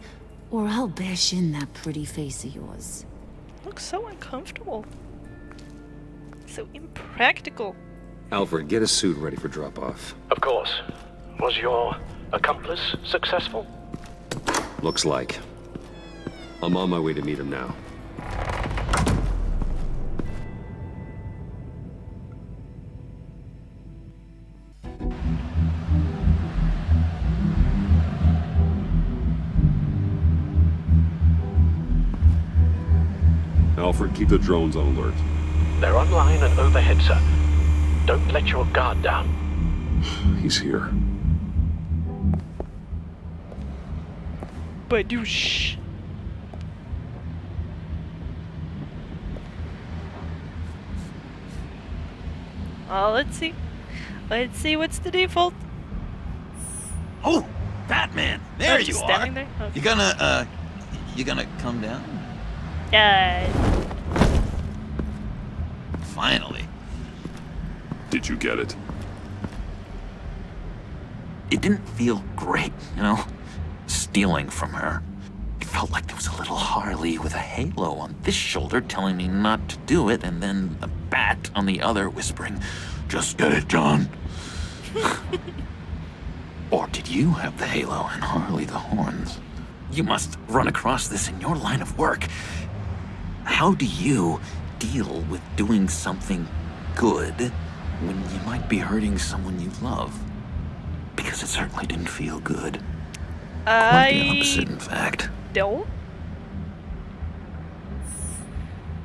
or I'll bash in that pretty face of yours. Looks so uncomfortable. So impractical. Alfred, get a suit ready for drop-off. Of course. Was your accomplice successful? Looks like. I'm on my way to meet him now. Alfred, keep the drones on alert. They're online and overhead, sir. Don't let your guard down. He's here. Badoosh. Let's see. Let's see what's the default. Oh, Batman! There you just are. standing there? Okay. You gonna come down? Finally. Did you get it? It didn't feel great, you know? Stealing from her. It felt like there was a little Harley with a halo on this shoulder telling me not to do it, and then a bat on the other whispering, "Just get it, John." Or did you have the halo and Harley the horns? You must run across this in your line of work. How do you deal with doing something good when you might be hurting someone you love? Because it certainly didn't feel good. Quite the opposite, in fact. Don't.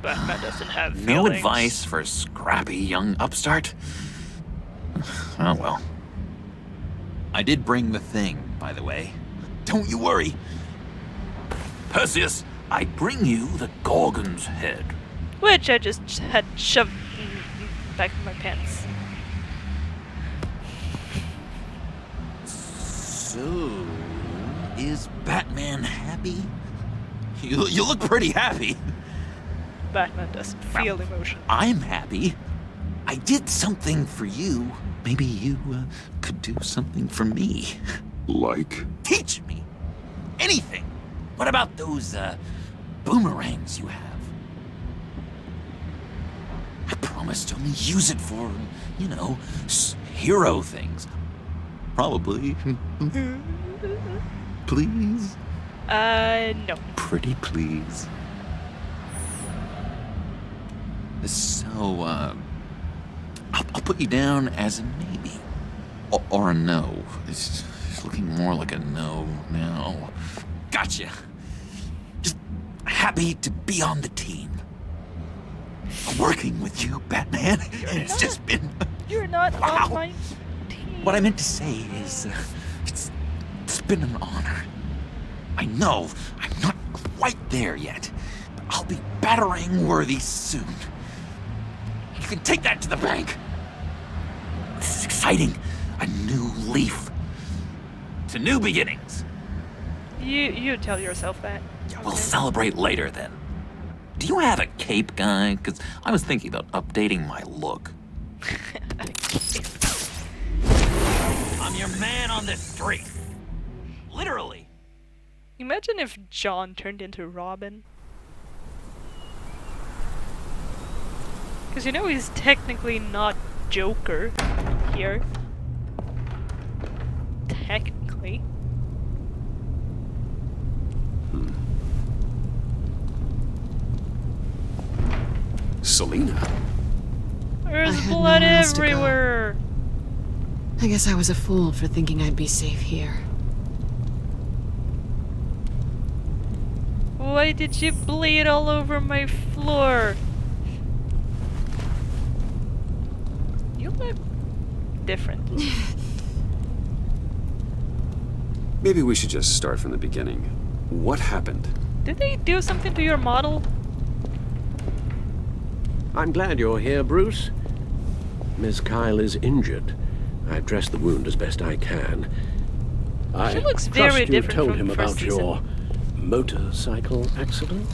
Batman doesn't have feelings. No advice for a scrappy young upstart? Oh well. I did bring the thing, by the way. Don't you worry. Perseus, I bring you the Gorgon's head. Which I just had shoved back in my pants. So, is Batman happy? You look pretty happy. Batman doesn't feel emotion. I'm happy. I did something for you. Maybe you could do something for me. Like? Teach me. Anything. What about those boomerangs you have? I promise to only use it for, you know, hero things. Probably. Please? No. Pretty please. So, I'll put you down as a maybe. Or a no. It's looking more like a no now. Gotcha. Just happy to be on the team. Working with you, Batman. It's just been... You're not wow. on my team. What I meant to say is, it's been an honor. I know I'm not quite there yet, but I'll be battering worthy soon. can take that to the bank. This is exciting. A new leaf. To new beginnings. You tell yourself that. We'll celebrate later then. Do you have a cape, guy? Because I was thinking about updating my look. I'm your man on the street. Literally. Imagine if John turned into Robin. Because you know he's technically not Joker here. Technically. Selina. There's blood everywhere. I guess I was a fool for thinking I'd be safe here. Why did you bleed all over my floor? You look different. Maybe we should just start from the beginning. What happened? Did they do something to your model? I'm glad you're here, Bruce. Miss Kyle is injured. I've dressed the wound as best I can. She looks very different you told from him the about first your motorcycle accident.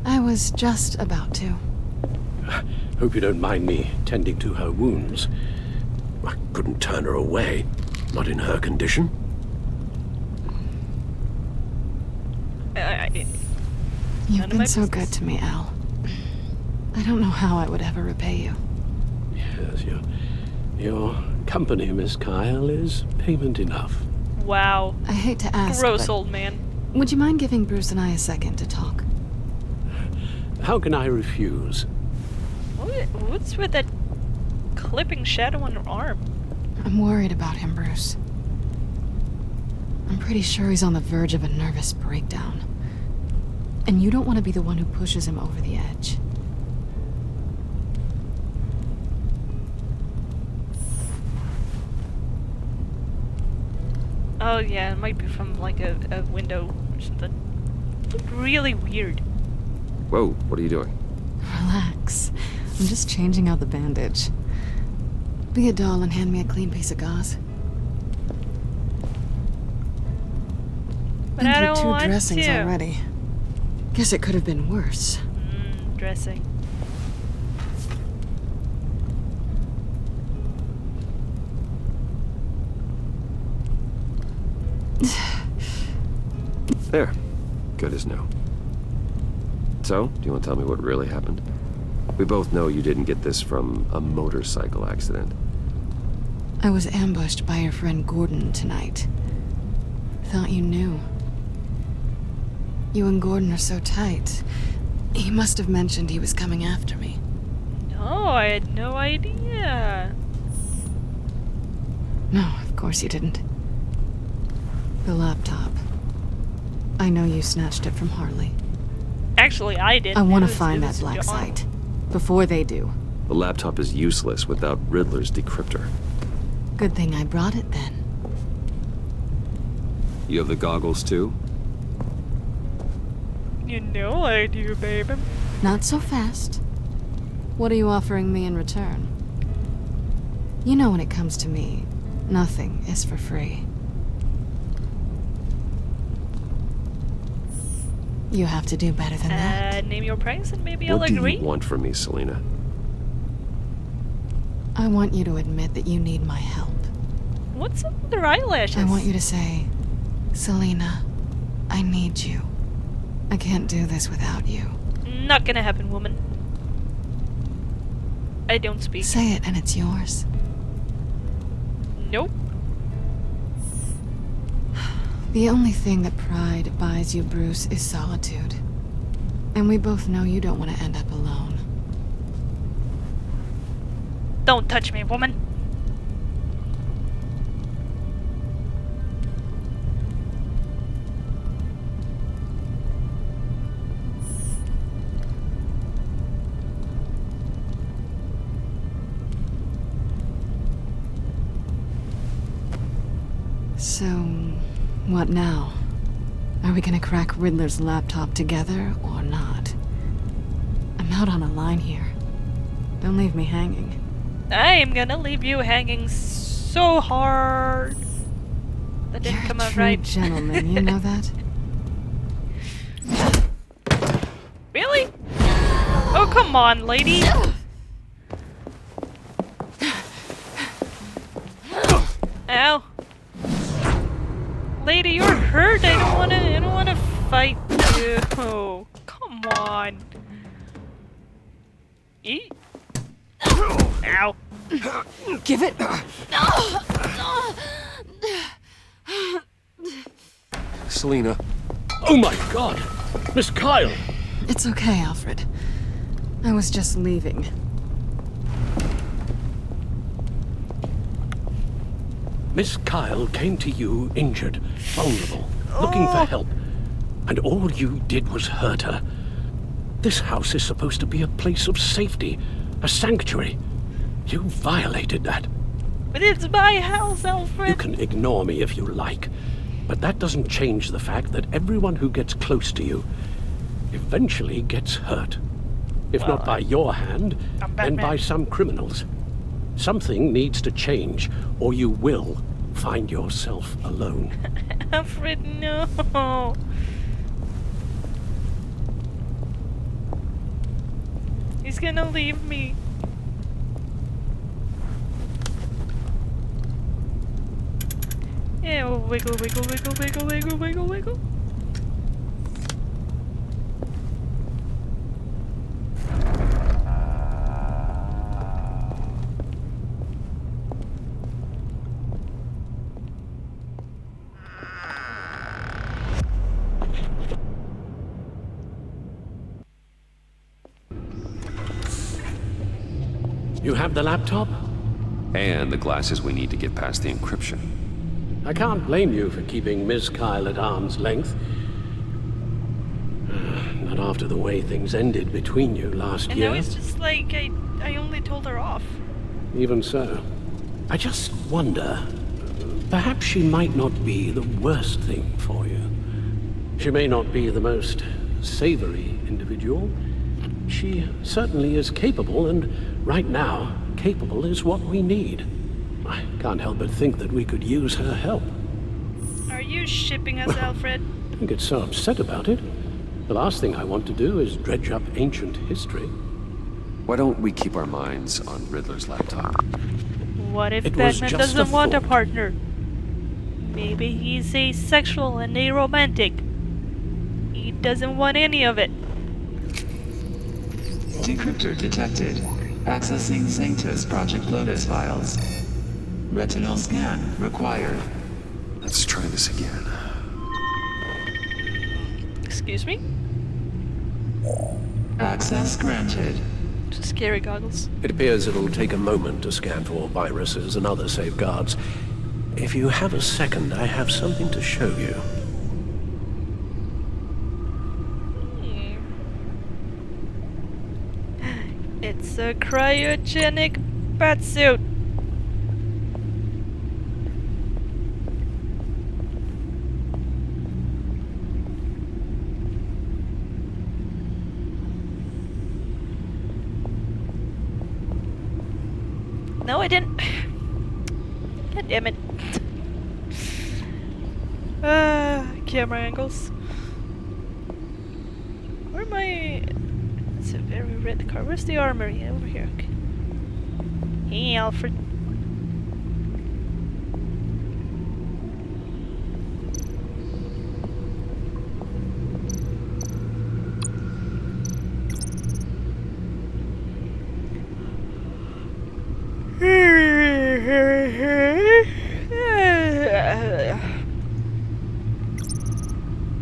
I was just about to. Hope you don't mind me tending to her wounds. I couldn't turn her away, not in her condition. You've been so good to me, Al. I don't know how I would ever repay you. Yes, your company, Miss Kyle, is payment enough. Wow. I hate to ask, Gross but old man. would you mind giving Bruce and I a second to talk? How can I refuse? What's with that clipping shadow on her arm? I'm worried about him, Bruce. I'm pretty sure he's on the verge of a nervous breakdown. And you don't want to be the one who pushes him over the edge. Oh yeah, it might be from like a window or something. It looked really weird. Whoa, what are you doing? Relax. I'm just changing out the bandage. Be a doll and hand me a clean piece of gauze. But Been I through don't two want dressings to. already. Guess it could have been worse. Dressing. There. Good as new. So, do you want to tell me what really happened? We both know you didn't get this from a motorcycle accident. I was ambushed by your friend Gordon tonight. Thought you knew. You and Gordon are so tight. He must have mentioned he was coming after me. No, I had no idea. No, of course you didn't. The laptop. I know you snatched it from Harley. Actually, I did. I want to find that black site. Before they do. The laptop is useless without Riddler's decryptor. Good thing I brought it then. You have the goggles too? You know I do, baby. Not so fast. What are you offering me in return? You know when it comes to me, nothing is for free. You have to do better than that. Name your price and maybe I'll What do agree. you want from me, Selina? I want you to admit that you need my help. What's up with their eyelashes? I want you to say, Selina, I need you. I can't do this without you. Not gonna happen, woman. I don't speak. Say it and it's yours. Nope. The only thing that pride buys you, Bruce, is solitude. And we both know you don't want to end up alone. Don't touch me, woman. So, what now? Are we gonna crack Riddler's laptop together or not? I'm out on a line here. Don't leave me hanging. I am gonna leave you hanging so hard. That didn't come out right. Gentleman, you know that? Really? Oh, come on, lady. Ow. Lady, you're hurt. I don't wanna fight you. Oh, come on. Eat. Ow. Give it. Selena. Oh my god! Miss Kyle! It's okay, Alfred. I was just leaving. Miss Kyle came to you injured, vulnerable, looking for help. And all you did was hurt her. This house is supposed to be a place of safety, a sanctuary. You violated that. But it's my house, Alfred. You can ignore me if you like, but that doesn't change the fact that everyone who gets close to you eventually gets hurt. If not by your hand, then by some criminals. Something needs to change, or you will find yourself alone. Alfred, no. He's gonna leave me. Yeah, wiggle, wiggle, wiggle, wiggle, wiggle, wiggle, wiggle. You have the laptop? And the glasses we need to get past the encryption. I can't blame you for keeping Miss Kyle at arm's length. Not after the way things ended between you last year. And now it's just like I only told her off. Even so. I just wonder, perhaps she might not be the worst thing for you. She may not be the most savory individual. She certainly is capable, and right now, capable is what we need. I can't help but think that we could use her help. Are you shipping us, Alfred? Don't get so upset about it. The last thing I want to do is dredge up ancient history. Why don't we keep our minds on Riddler's laptop? What if It was Batman just doesn't a want a thought. partner? Maybe he's asexual and aromantic. He doesn't want any of it. Decryptor detected. Accessing Sanctus Project Lotus files. Retinal scan required. Let's try this again. Excuse me? Access granted. Scary goggles. It appears it'll take a moment to scan for viruses and other safeguards. If you have a second, I have something to show you. It's a cryogenic batsuit. No, I didn't. God damn it. Camera angles. Where am I? It's a very red car. Where's the armory? Over here. Okay. Hey, Alfred.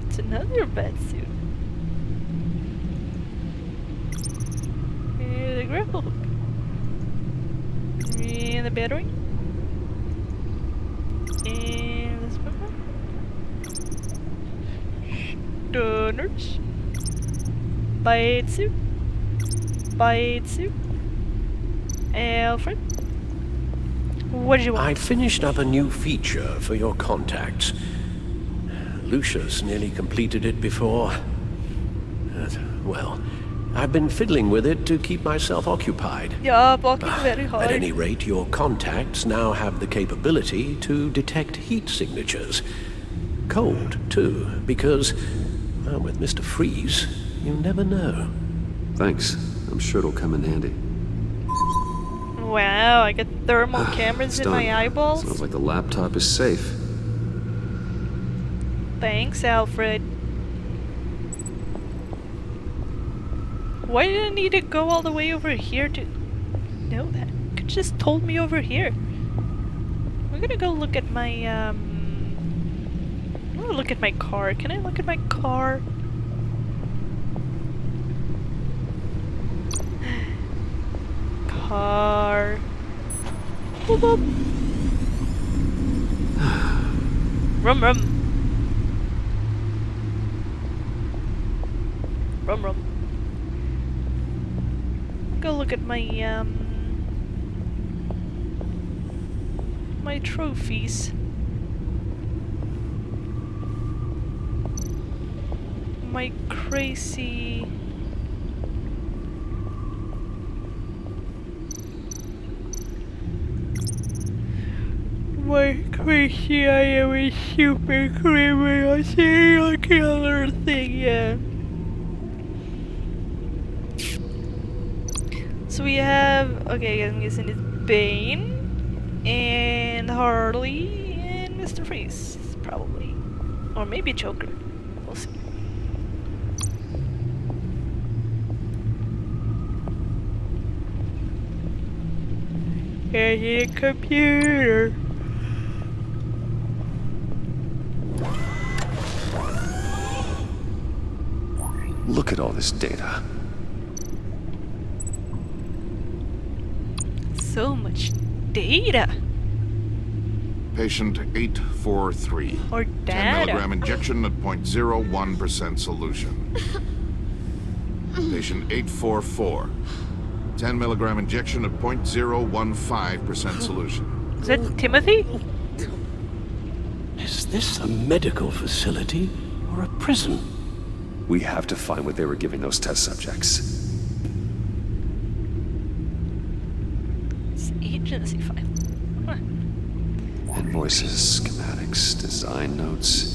It's another batsuit. And the grapple hook. And the battery. And this one. Stunners. Batsuit. Batsuit. Alfred. What did you want? I finished up a new feature for your contacts. Lucius nearly completed it before. Well, I've been fiddling with it to keep myself occupied. Yeah, walking very hard. At any rate, your contacts now have the capability to detect heat signatures. Cold, too, because, well, with Mr. Freeze, you never know. Thanks. I'm sure it'll come in handy. Wow, I got thermal cameras in my eyeballs. Sounds like the laptop is safe. Thanks, Alfred. Why did I need to go all the way over here to know that? You could just told me over here. We're gonna go look at my I'm gonna look at my car. Can I look at my car? Car. Boop, boop. Rum rum. Rum rum. Go look at my my trophies. My crazy I am a super criminal serial killer thing, yeah. So we have, okay, I'm guessing it's Bane, and Harley, and Mr. Freeze, probably. Or maybe Joker. We'll see. I need a computer. Look at all this data. So much data. Patient 843. Or 10 data. milligram injection at 0.01% solution. Patient 844. 10 milligram injection at 0.015% solution. Is that Timothy? Is this a medical facility or a prison? We have to find what they were giving those test subjects. It's agency file. Huh. Invoices, schematics, design notes.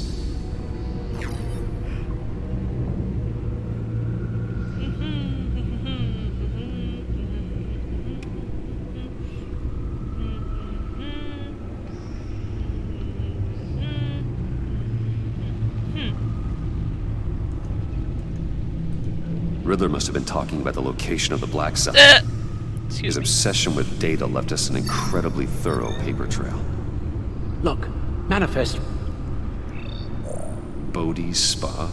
Riddler must have been talking about the location of the black site. His obsession with data left us an incredibly thorough paper trail. Look, manifest. Bodhi's Spa?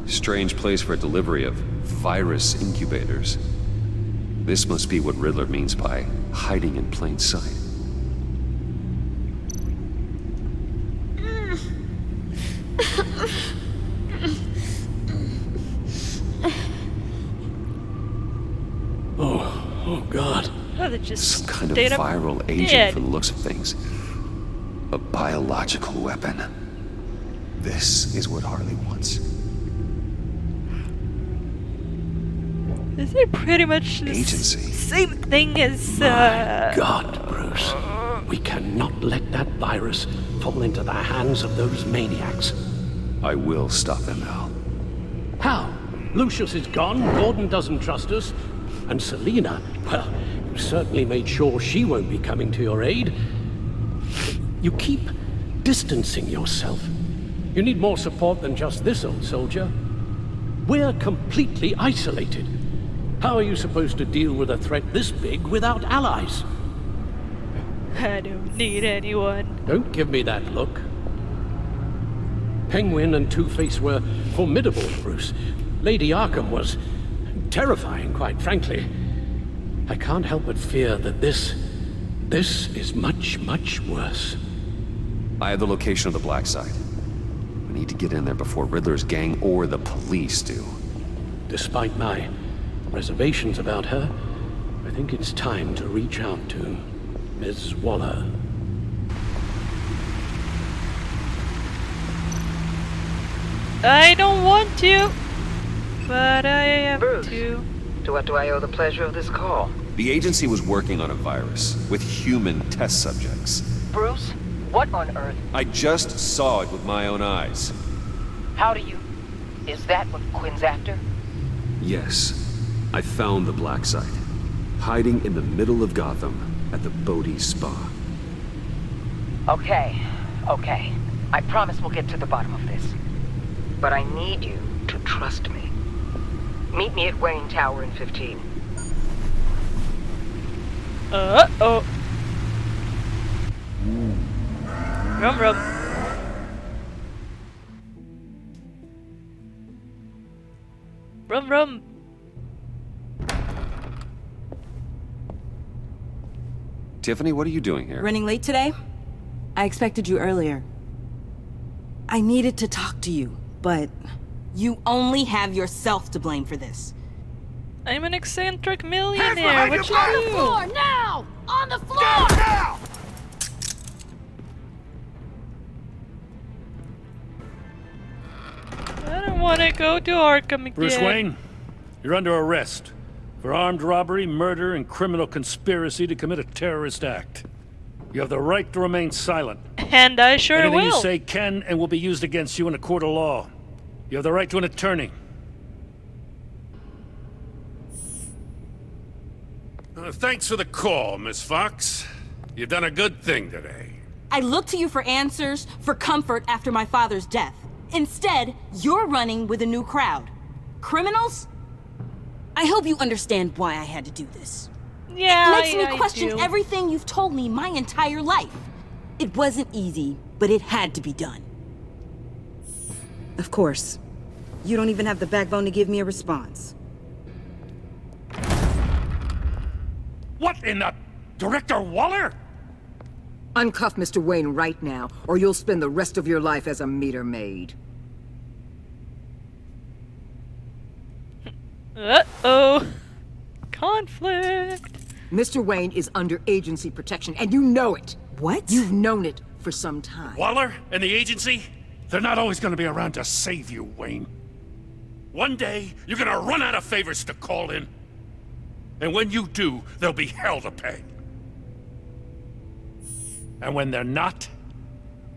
Strange place for a delivery of virus incubators. This must be what Riddler means by hiding in plain sight. Oh, God. Oh, they're just some kind of viral agent from the looks of things. A biological weapon. This is what Harley wants. Is it pretty much the agency? Same thing as, My God, Bruce. We cannot let that virus fall into the hands of those maniacs. I will stop them, Al. How? Lucius is gone, Gordon doesn't trust us, and Selina, well, you certainly made sure she won't be coming to your aid. You keep distancing yourself. You need more support than just this old soldier. We're completely isolated. How are you supposed to deal with a threat this big without allies? I don't need anyone. Don't give me that look. Penguin and Two-Face were formidable, Bruce. Lady Arkham was terrifying, quite frankly. I can't help but fear that this is much, much worse. I have the location of the black site. We need to get in there before Riddler's gang or the police do. Despite my reservations about her, I think it's time to reach out to Ms. Waller. I don't want to, but I have Bruce, to. To what do I owe the pleasure of this call? The agency was working on a virus with human test subjects. Bruce, what on earth? I just saw it with my own eyes. How do you... Is that what Quinn's after? Yes, I found the black site, hiding in the middle of Gotham at the Bodhi Spa. Okay. I promise we'll get to the bottom of this. But I need you to trust me. Meet me at Wayne Tower in 15. Uh-oh. Rum. Rum. Tiffany, what are you doing here? Running late today? I expected you earlier. I needed to talk to you, but you only have yourself to blame for this. I'm an eccentric millionaire. What you On the do? floor, now! On the floor! Now! I don't want to go to Arkham again. Bruce Wayne, you're under arrest for armed robbery, murder, and criminal conspiracy to commit a terrorist act. You have the right to remain silent. And I sure Anything will. you say can and will be used against you in a court of law. You have the right to an attorney. Thanks for the call, Miss Fox. You've done a good thing today. I looked to you for answers, for comfort after my father's death. Instead, you're running with a new crowd. Criminals? I hope you understand why I had to do this. Yeah, It makes I me question do. everything you've told me my entire life. It wasn't easy, but it had to be done. Of course. You don't even have the backbone to give me a response. What in the... Director Waller? Uncuff Mr. Wayne right now, or you'll spend the rest of your life as a meter maid. Uh-oh. Conflict. Mr. Wayne is under agency protection, and you know it. What? You've known it for some time. Waller and the agency? They're not always going to be around to save you, Wayne. One day, you're going to run out of favors to call in. And when you do, there'll be hell to pay. And when they're not,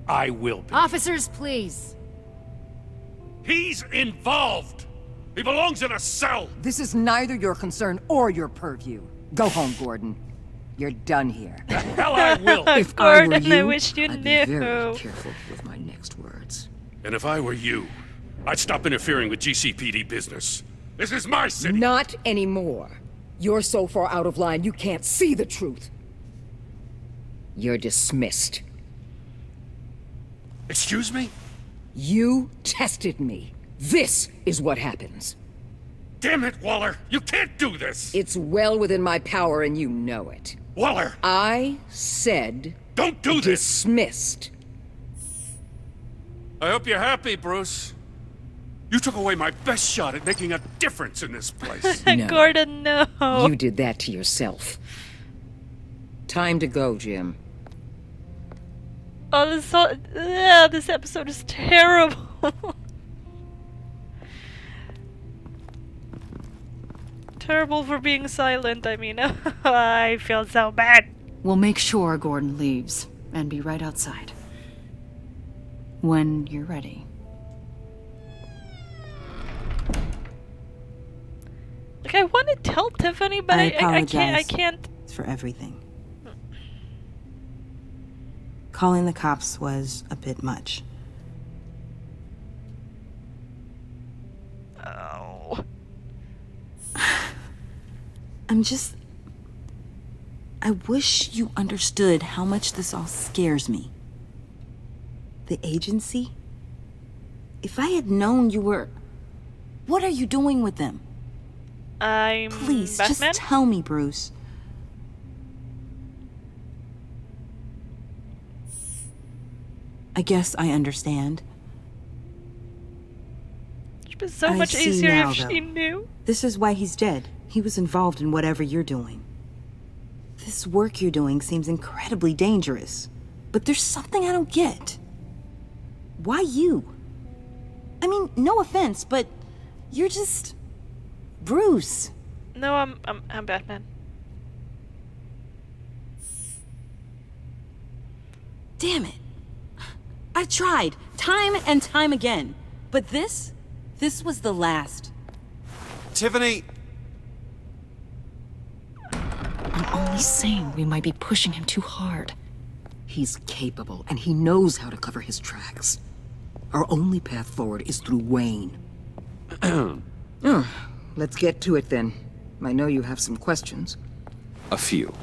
I will be. Officers, please. He's involved! He belongs in a cell! This is neither your concern or your purview. Go home, Gordon. You're done here. The hell I will! If I were Gordon, you, I wish you I'd knew. be very careful with my next words. And if I were you, I'd stop interfering with GCPD business. This is my city! Not anymore. You're so far out of line, you can't see the truth. You're dismissed. Excuse me? You tested me. This is what happens. Damn it, Waller! You can't do this! It's well within my power and you know it. Waller! I said... Don't do this! Dismissed. I hope you're happy, Bruce. You took away my best shot at making a difference in this place. No. Gordon, no. You did that to yourself. Time to go, Jim. Oh, this episode is terrible. Terrible for being silent, I mean. I feel so bad. We'll make sure Gordon leaves and be right outside. When you're ready. Like, I want to tell Tiffany, but I can't. For everything. Calling the cops was a bit much. Oh. I wish you understood how much this all scares me. The agency? If I had known you were... What are you doing with them? Please, Batman? just tell me, Bruce. I guess I understand. It'd be so I much see easier now, if she though. knew. This is why he's dead. He was involved in whatever you're doing. This work you're doing seems incredibly dangerous. But there's something I don't get. Why you? I mean, no offense, but you're just... Bruce. No, I'm Batman. Damn it. I've tried, time and time again. But this was the last. Tiffany! I'm only saying we might be pushing him too hard. He's capable, and he knows how to cover his tracks. Our only path forward is through Wayne. Let's get to it then. I know you have some questions. A few.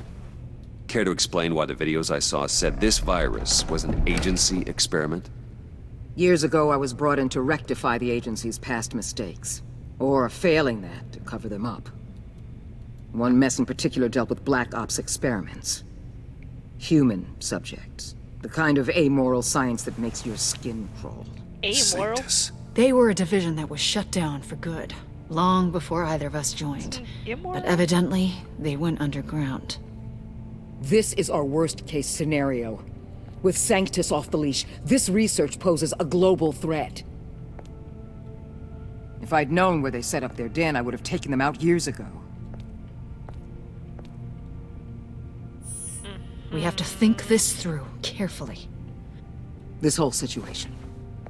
Care to explain why the videos I saw said this virus was an agency experiment? Years ago, I was brought in to rectify the agency's past mistakes. Or, failing that, to cover them up. One mess in particular dealt with Black Ops experiments. Human subjects. The kind of amoral science that makes your skin crawl. Amoral? They were a division that was shut down for good, long before either of us joined. Immoral? But evidently, they went underground. This is our worst-case scenario. With Sanctus off the leash, this research poses a global threat. If I'd known where they set up their den, I would have taken them out years ago. We have to think this through carefully. This whole situation.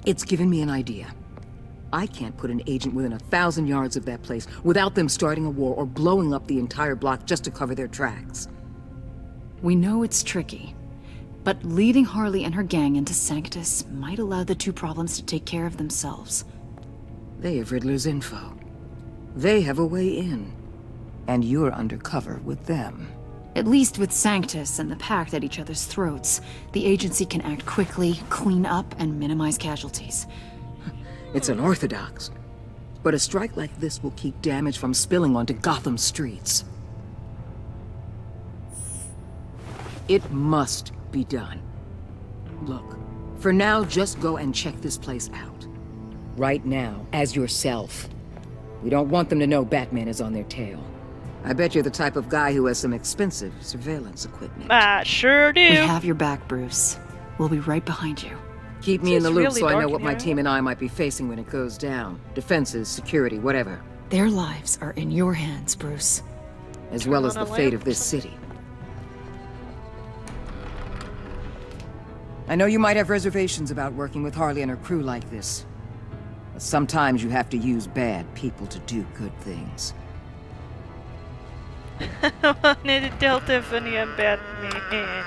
It's given me an idea. I can't put an agent within 1,000 yards of that place without them starting a war or blowing up the entire block just to cover their tracks. We know it's tricky, but leading Harley and her gang into Sanctus might allow the two problems to take care of themselves. They have Riddler's info. They have a way in. And you're undercover with them. At least with Sanctus and the Pact at each other's throats, the agency can act quickly, clean up, and minimize casualties. It's unorthodox. But a strike like this will keep damage from spilling onto Gotham streets. It must be done. Look, for now, just go and check this place out. Right now, as yourself. We don't want them to know Batman is on their tail. I bet you're the type of guy who has some expensive surveillance equipment. I sure do. We have your back, Bruce. We'll be right behind you. Keep me in the loop so I know what my team and I might be facing when it goes down. Defenses, security, whatever. Their lives are in your hands, Bruce. As well as the fate of this city. I know you might have reservations about working with Harley and her crew like this. But sometimes you have to use bad people to do good things. I need to tell Tiffany I'm Batman.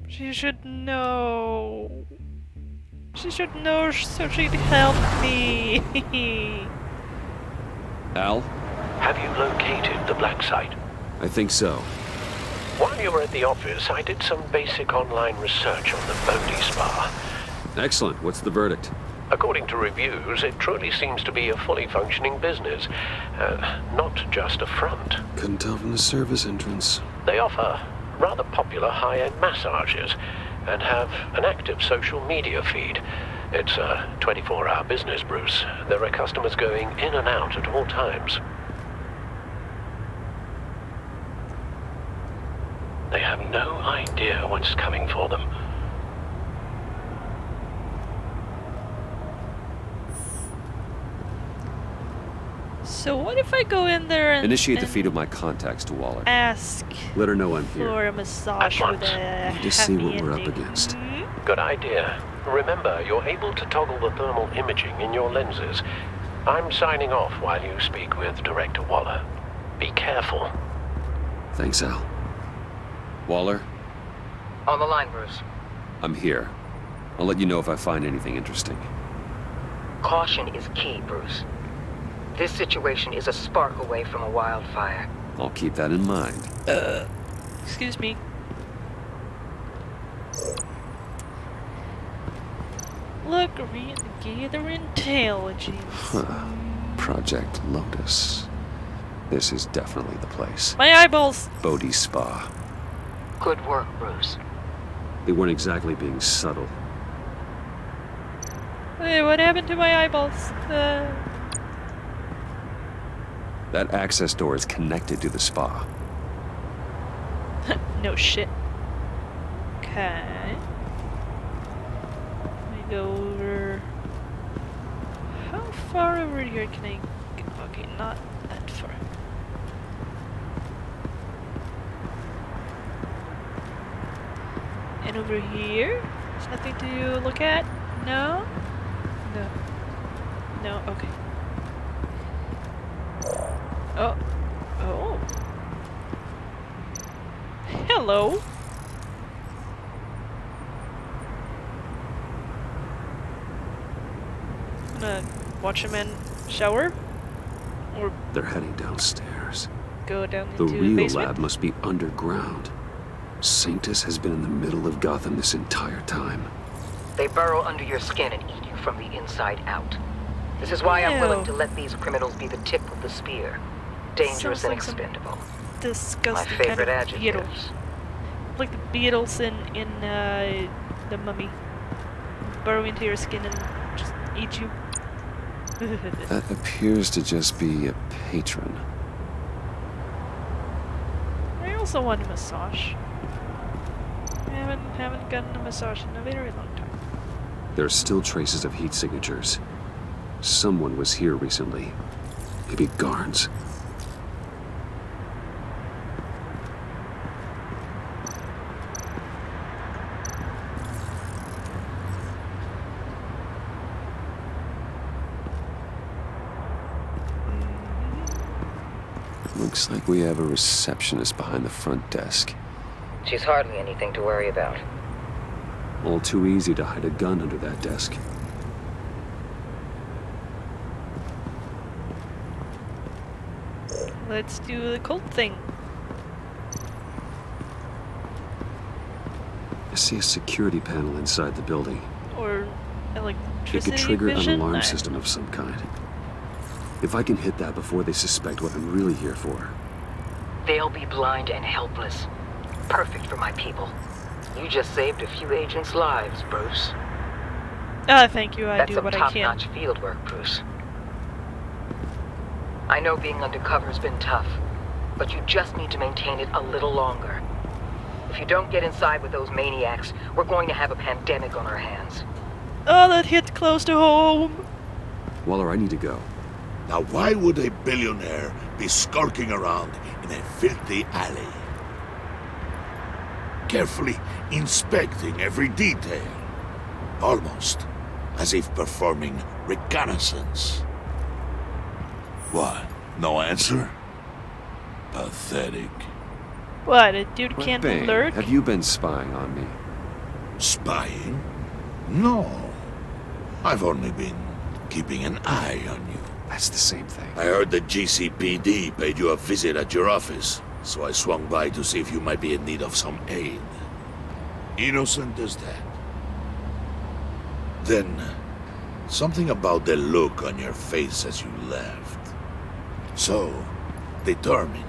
She should know. She should know so she'd help me. Al? Have you located the black site? I think so. While you were at the office, I did some basic online research on the Bodhi Spa. Excellent. What's the verdict? According to reviews, it truly seems to be a fully functioning business, not just a front. Couldn't tell from the service entrance. They offer rather popular high-end massages and have an active social media feed. It's a 24-hour business, Bruce. There are customers going in and out at all times. They have no idea what's coming for them. So what if I go in there and initiate the feed of my contacts to Waller. Ask Let her know I'm here. for a massage with a Need to see what we're up ending. against. Good idea. Remember, you're able to toggle the thermal imaging in your lenses. I'm signing off while you speak with Director Waller. Be careful. Thanks, Al. Waller? On the line, Bruce. I'm here. I'll let you know if I find anything interesting. Caution is key, Bruce. This situation is a spark away from a wildfire. I'll keep that in mind. Excuse me. Look, gather intelligence. Huh. Project Lotus. This is definitely the place. My eyeballs! Bodhi Spa. Good work, Bruce. They weren't exactly being subtle. Hey, what happened to my eyeballs? That access door is connected to the spa. No shit. Okay. Let me go over. How far over here can I go? Okay, not that far. And over here? There's nothing to look at? No? No. No, okay. Oh. Oh. Hello. Gonna watch a man shower? Or They're heading downstairs. go down The into the real basement? lab must be underground. Sanctus has been in the middle of Gotham this entire time. They burrow under your skin and eat you from the inside out. This is why I'm willing to let these criminals be the tip of the spear. Dangerous and expendable. Disgusting My favorite kind of beetle. adjectives. Like the beetles in the Mummy. Burrow into your skin and just eat you. That appears to just be a patron. I also want a massage. I haven't gotten a massage in a very long time. There are still traces of heat signatures. Someone was here recently. Maybe Garns. Looks like we have a receptionist behind the front desk. She's hardly anything to worry about. All too easy to hide a gun under that desk. Let's do the cult thing. I see a security panel inside the building. Or It electricity could trigger vision? an alarm system of some kind. If I can hit that before they suspect what I'm really here for. They'll be blind and helpless. Perfect for my people. You just saved a few agents' lives, Bruce. Ah, thank you. I That's do what I can. That's some top-notch field work, Bruce. I know being undercover's been tough, but you just need to maintain it a little longer. If you don't get inside with those maniacs, we're going to have a pandemic on our hands. Oh, that hit close to home. Waller, I need to go. Now why would a billionaire be skulking around in a filthy alley? Carefully inspecting every detail. Almost as if performing reconnaissance. What? No answer? Pathetic. What, a dude can't Bane, alert? have you been spying on me? Spying? No. I've only been keeping an eye on you. That's the same thing. I heard the GCPD paid you a visit at your office, so I swung by to see if you might be in need of some aid. Innocent as that. Then, something about the look on your face as you left. So, determined.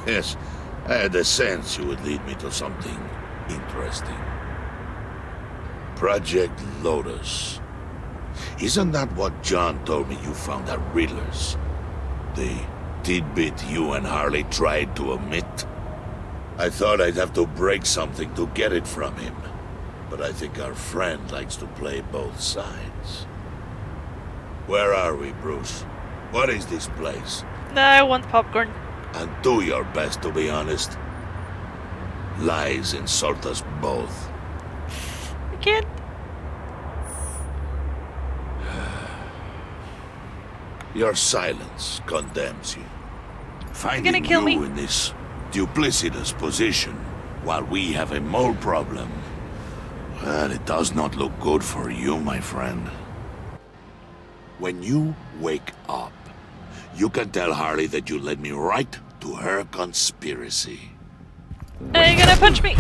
Yes, I had a sense you would lead me to something interesting. Project Lotus. Isn't that what John told me you found at Riddler's? The tidbit you and Harley tried to omit? I thought I'd have to break something to get it from him. But I think our friend likes to play both sides. Where are we, Bruce? What is this place? Nah, I want popcorn. And do your best to be honest. Lies insult us both. I can't. Your silence condemns you. Finding gonna kill you me. in this duplicitous position while we have a mole problem. Well, it does not look good for you, my friend. When you wake up, you can tell Harley that you led me right to her conspiracy. Are you gonna punch me?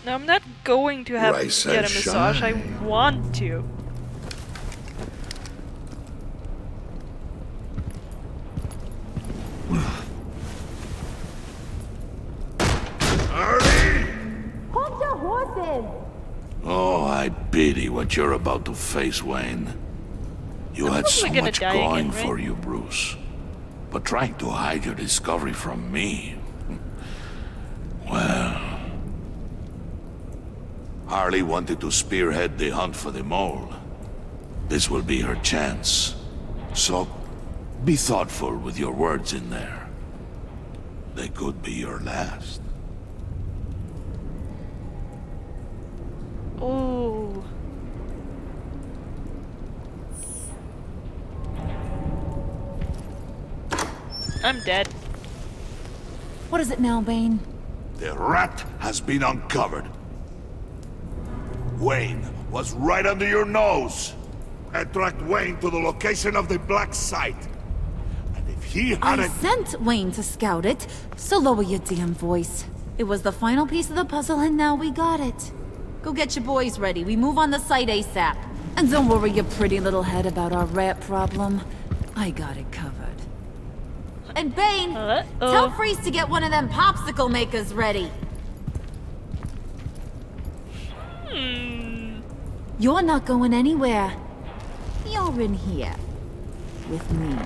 No, I'm not going to have Rise get a and massage. I want to. Hold your horses! Oh, I pity what you're about to face, Wayne. You I'm had so probably gonna much die going again, right? for you, Bruce. But trying to hide your discovery from me... Well... Harley wanted to spearhead the hunt for the mole. This will be her chance. So, be thoughtful with your words in there. They could be your last. Oh. I'm dead. What is it now, Bane? The rat has been uncovered. Wayne was right under your nose. I tracked Wayne to the location of the black site. And if he I hadn't... sent Wayne to scout it, so lower your damn voice. It was the final piece of the puzzle and now we got it. Go get your boys ready. We move on the site ASAP. And don't worry your pretty little head about our rat problem. I got it covered. And Bane, tell Freeze to get one of them popsicle makers ready. You're not going anywhere. You're in here. With me.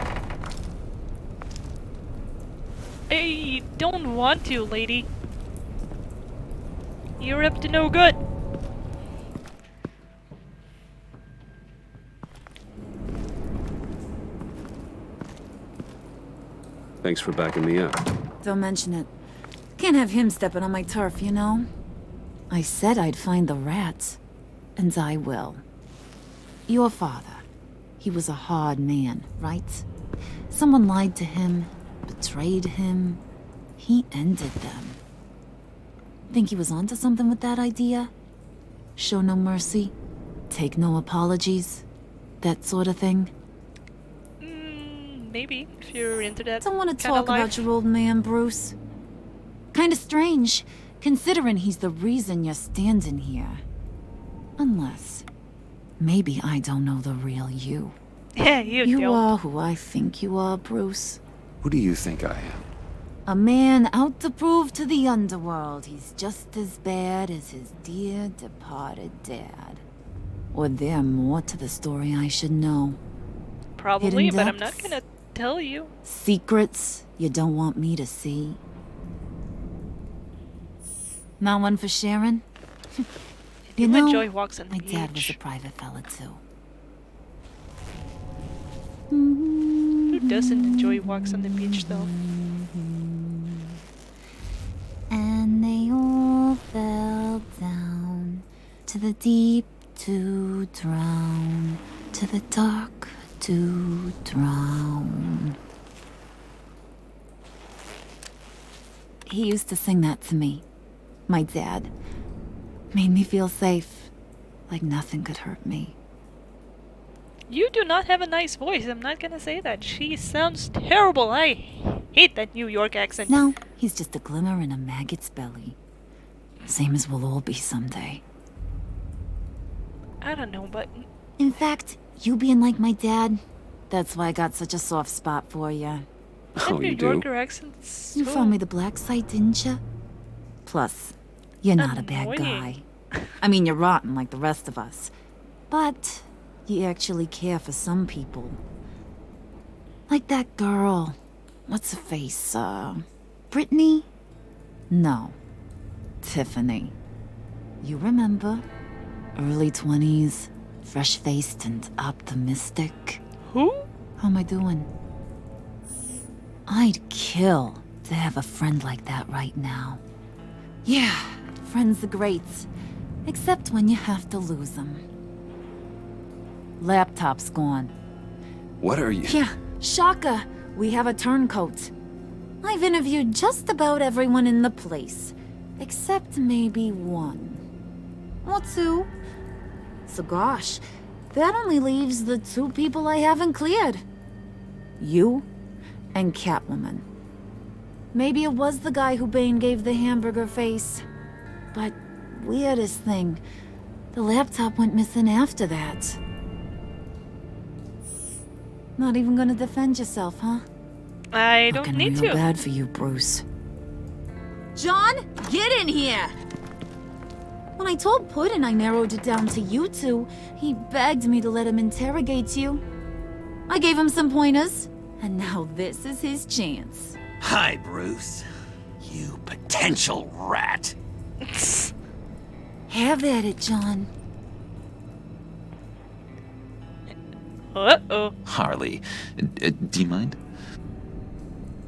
I don't want to, lady. You're up to no good. Thanks for backing me up. Don't mention it. Can't have him stepping on my turf, you know? I said I'd find the rats. And I will. Your father. He was a hard man, right? Someone lied to him, betrayed him. He ended them. Think he was onto something with that idea? Show no mercy? Take no apologies? That sort of thing? Maybe, if you're into that. Don't want to talk about your old man, Bruce. Kinda strange, considering he's the reason you're standing here. Unless, maybe I don't know the real you. Yeah, you don't. are who I think you are, Bruce. Who do you think I am? A man out to prove to the underworld he's just as bad as his dear departed dad. Or there more to the story I should know. Probably, Hidden but I'm not depths? gonna tell you. Secrets you don't want me to see. Not one for Sharon? You know, enjoy walks on the my dad was beach. a private fella too. Who doesn't enjoy walks on the beach, though? And they all fell down to the deep to drown, to the dark to drown. He used to sing that to me. My dad. Made me feel safe. Like nothing could hurt me. You do not have a nice voice. I'm not gonna say that. She sounds terrible. I hate that New York accent. No, he's just a glimmer in a maggot's belly. Same as we'll all be someday. I don't know, but... In fact, you being like my dad, that's why I got such a soft spot for you. that New Yorker accent's You so found me the black site, didn't you? Plus, you're not a bad guy. annoying. I mean, you're rotten like the rest of us. But you actually care for some people. Like that girl. What's her face? Brittany? No. Tiffany. You remember? Early 20s, fresh-faced and optimistic. Who? How am I doing? I'd kill to have a friend like that right now. Yeah, friends are great. Except when you have to lose them. Laptop's gone. What are you... Yeah, shocker. We have a turncoat. I've interviewed just about everyone in the place. Except maybe one. Or two. So gosh, that only leaves the two people I haven't cleared. You and Catwoman. Maybe it was the guy who Bane gave the hamburger face. But weirdest thing, the laptop went missing after that. Not even gonna defend yourself, huh? I don't Looking need real to. bad for you, Bruce. John, get in here! When I told Puddin' I narrowed it down to you two, he begged me to let him interrogate you. I gave him some pointers, and now this is his chance. Hi, Bruce. You potential rat. Have at it, John. Uh-oh. Harley, do you mind?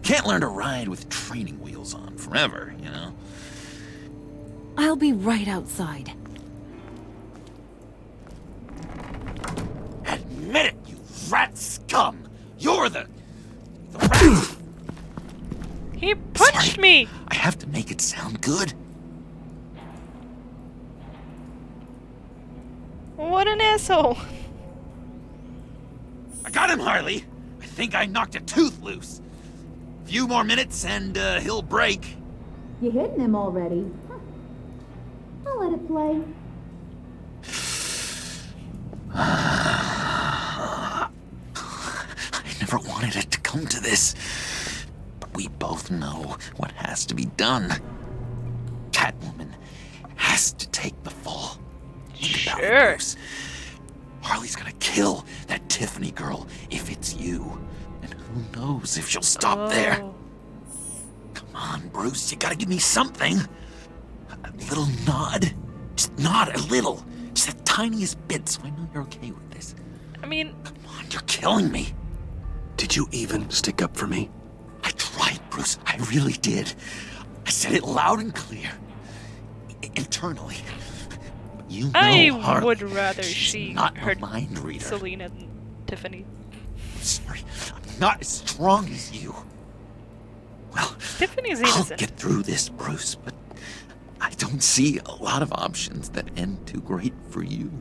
Can't learn to ride with training wheels on forever, you know? I'll be right outside. Admit it, you rat scum! You're the rat! He punched me! I have to make it sound good. What an asshole. I got him, Harley! I think I knocked a tooth loose. Few more minutes and he'll break. You hitting him already? Huh. I'll let it play. I never wanted it to come to this. But we both know what has to be done. Catwoman has to take the fall. Sure. Harley's gonna kill that Tiffany girl if it's you. And who knows if she'll stop there. Come on, Bruce, you gotta give me something. A little nod. Just nod a little. Just the tiniest bit so I know you're okay with this. I mean... Come on, you're killing me. Did you even stick up for me? I tried, Bruce. I really did. I said it loud and clear. Internally. But you know, I Harley, would rather she not hurt a mind reader. Selena than Tiffany. I'm sorry. I'm not as strong as you. Well, Tiffany's I'll innocent. get through this, Bruce, but I don't see a lot of options that end too great for you.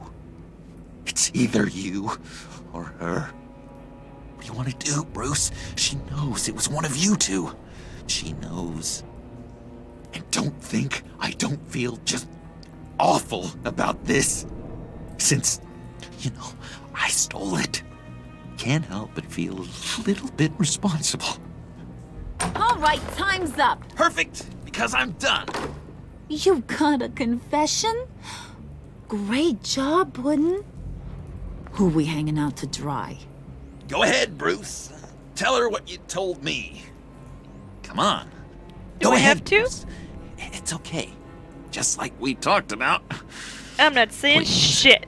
It's either you or her. What do you want to do, Bruce? She knows it was one of you two. She knows. And don't think I don't feel just awful about this. Since, you know, I stole it. Can't help but feel a little bit responsible. All right, time's up. Perfect, because I'm done. You got a confession? Great job, Puddin'. Who we hanging out to dry? Go ahead, Bruce. Tell her what you told me. Come on. Do I have to? Bruce. It's okay. Just like we talked about. I'm not saying shit.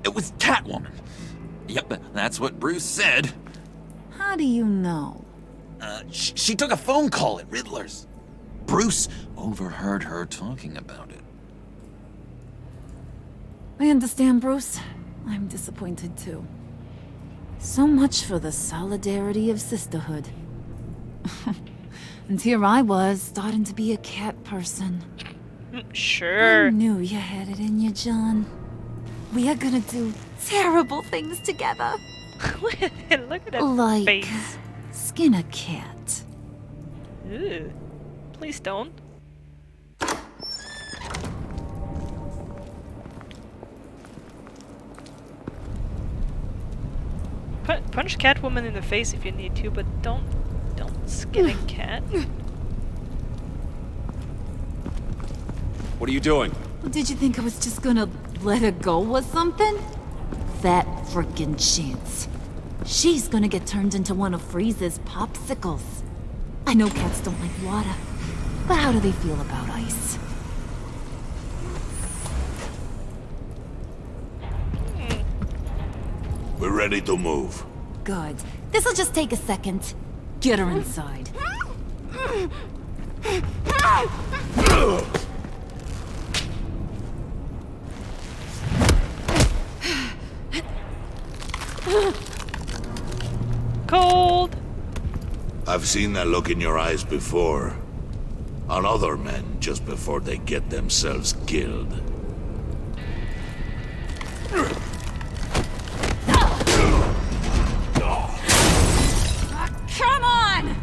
It was Catwoman. Yep, that's what Bruce said. How do you know? She took a phone call at Riddler's. Bruce overheard her talking about it. I understand, Bruce. I'm disappointed too. So much for the solidarity of sisterhood. And here I was, starting to be a cat person. Sure. I knew you had it in you, John. We are gonna do terrible things together. Look at that like face. Skin a cat. Ew. Please don't. Punch Catwoman in the face if you need to, but don't skin a cat. What are you doing? Did you think I was just gonna let her go or something? That frickin' chance. She's gonna get turned into one of Freeze's popsicles. I know cats don't like water, but how do they feel about ice? We're ready to move. Good. This'll just take a second. Get her inside. Cold! I've seen that look in your eyes before. On other men just before they get themselves killed. Come on!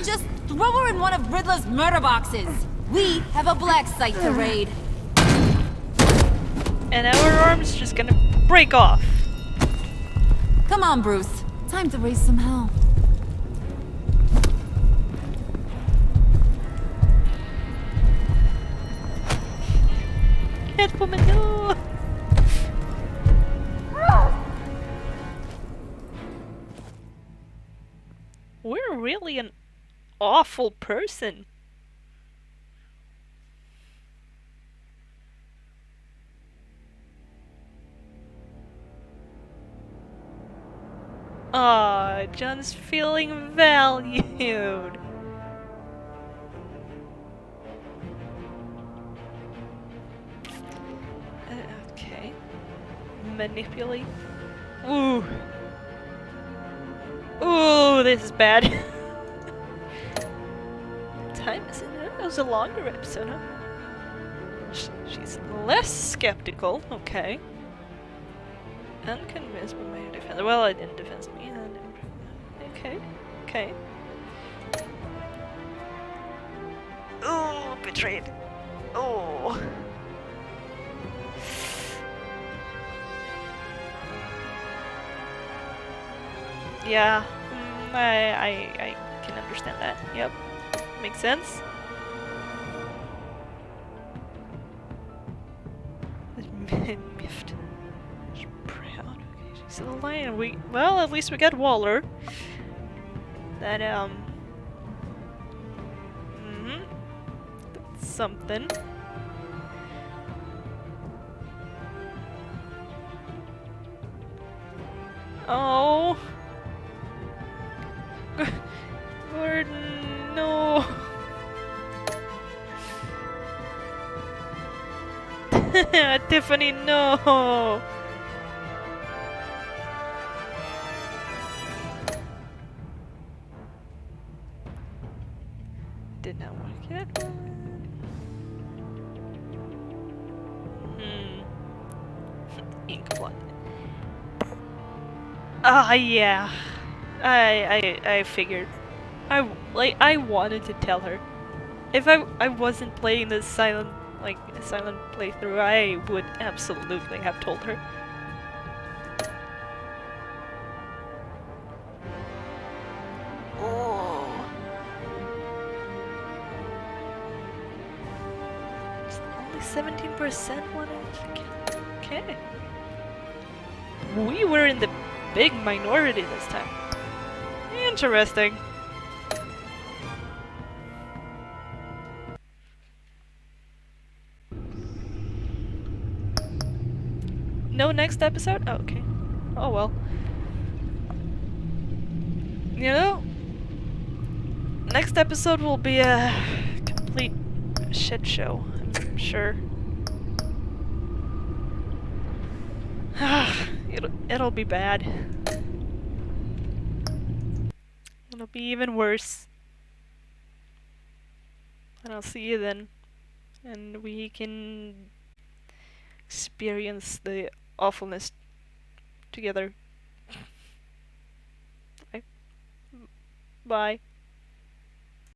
Just throw her in one of Riddler's murder boxes. We have a black site to raid. And our arm's just gonna break off. Come on, Bruce. Time to raise some hell. Catwoman, no! We're really an awful person. Aw, John's feeling valued. Okay. Manipulate. Ooh. Ooh, this is bad. Time is it? It was a longer episode, huh? She's less skeptical. Okay. Unconvinced by my defense. Well, I didn't defend me. Okay. Okay. Ooh, betrayed. Oh. Yeah, I can understand that. Yep, makes sense. Miffed. She's proud. Okay, she's a lion. Well, at least we got Waller. That that's something. Oh. Gordon, no. Tiffany, no. Did not work yet. Ink blot. Ah, yeah. I figured. I wanted to tell her. If I wasn't playing this silent playthrough, I would absolutely have told her. Oh. It's only 17% wanted. Okay. We were in the big minority this time. Interesting. No next episode? Oh, okay. Oh well. You know, next episode will be a complete shit show, I'm sure. It'll be bad. It'll be even worse. And I'll see you then. And we can experience the awfulness together. Bye.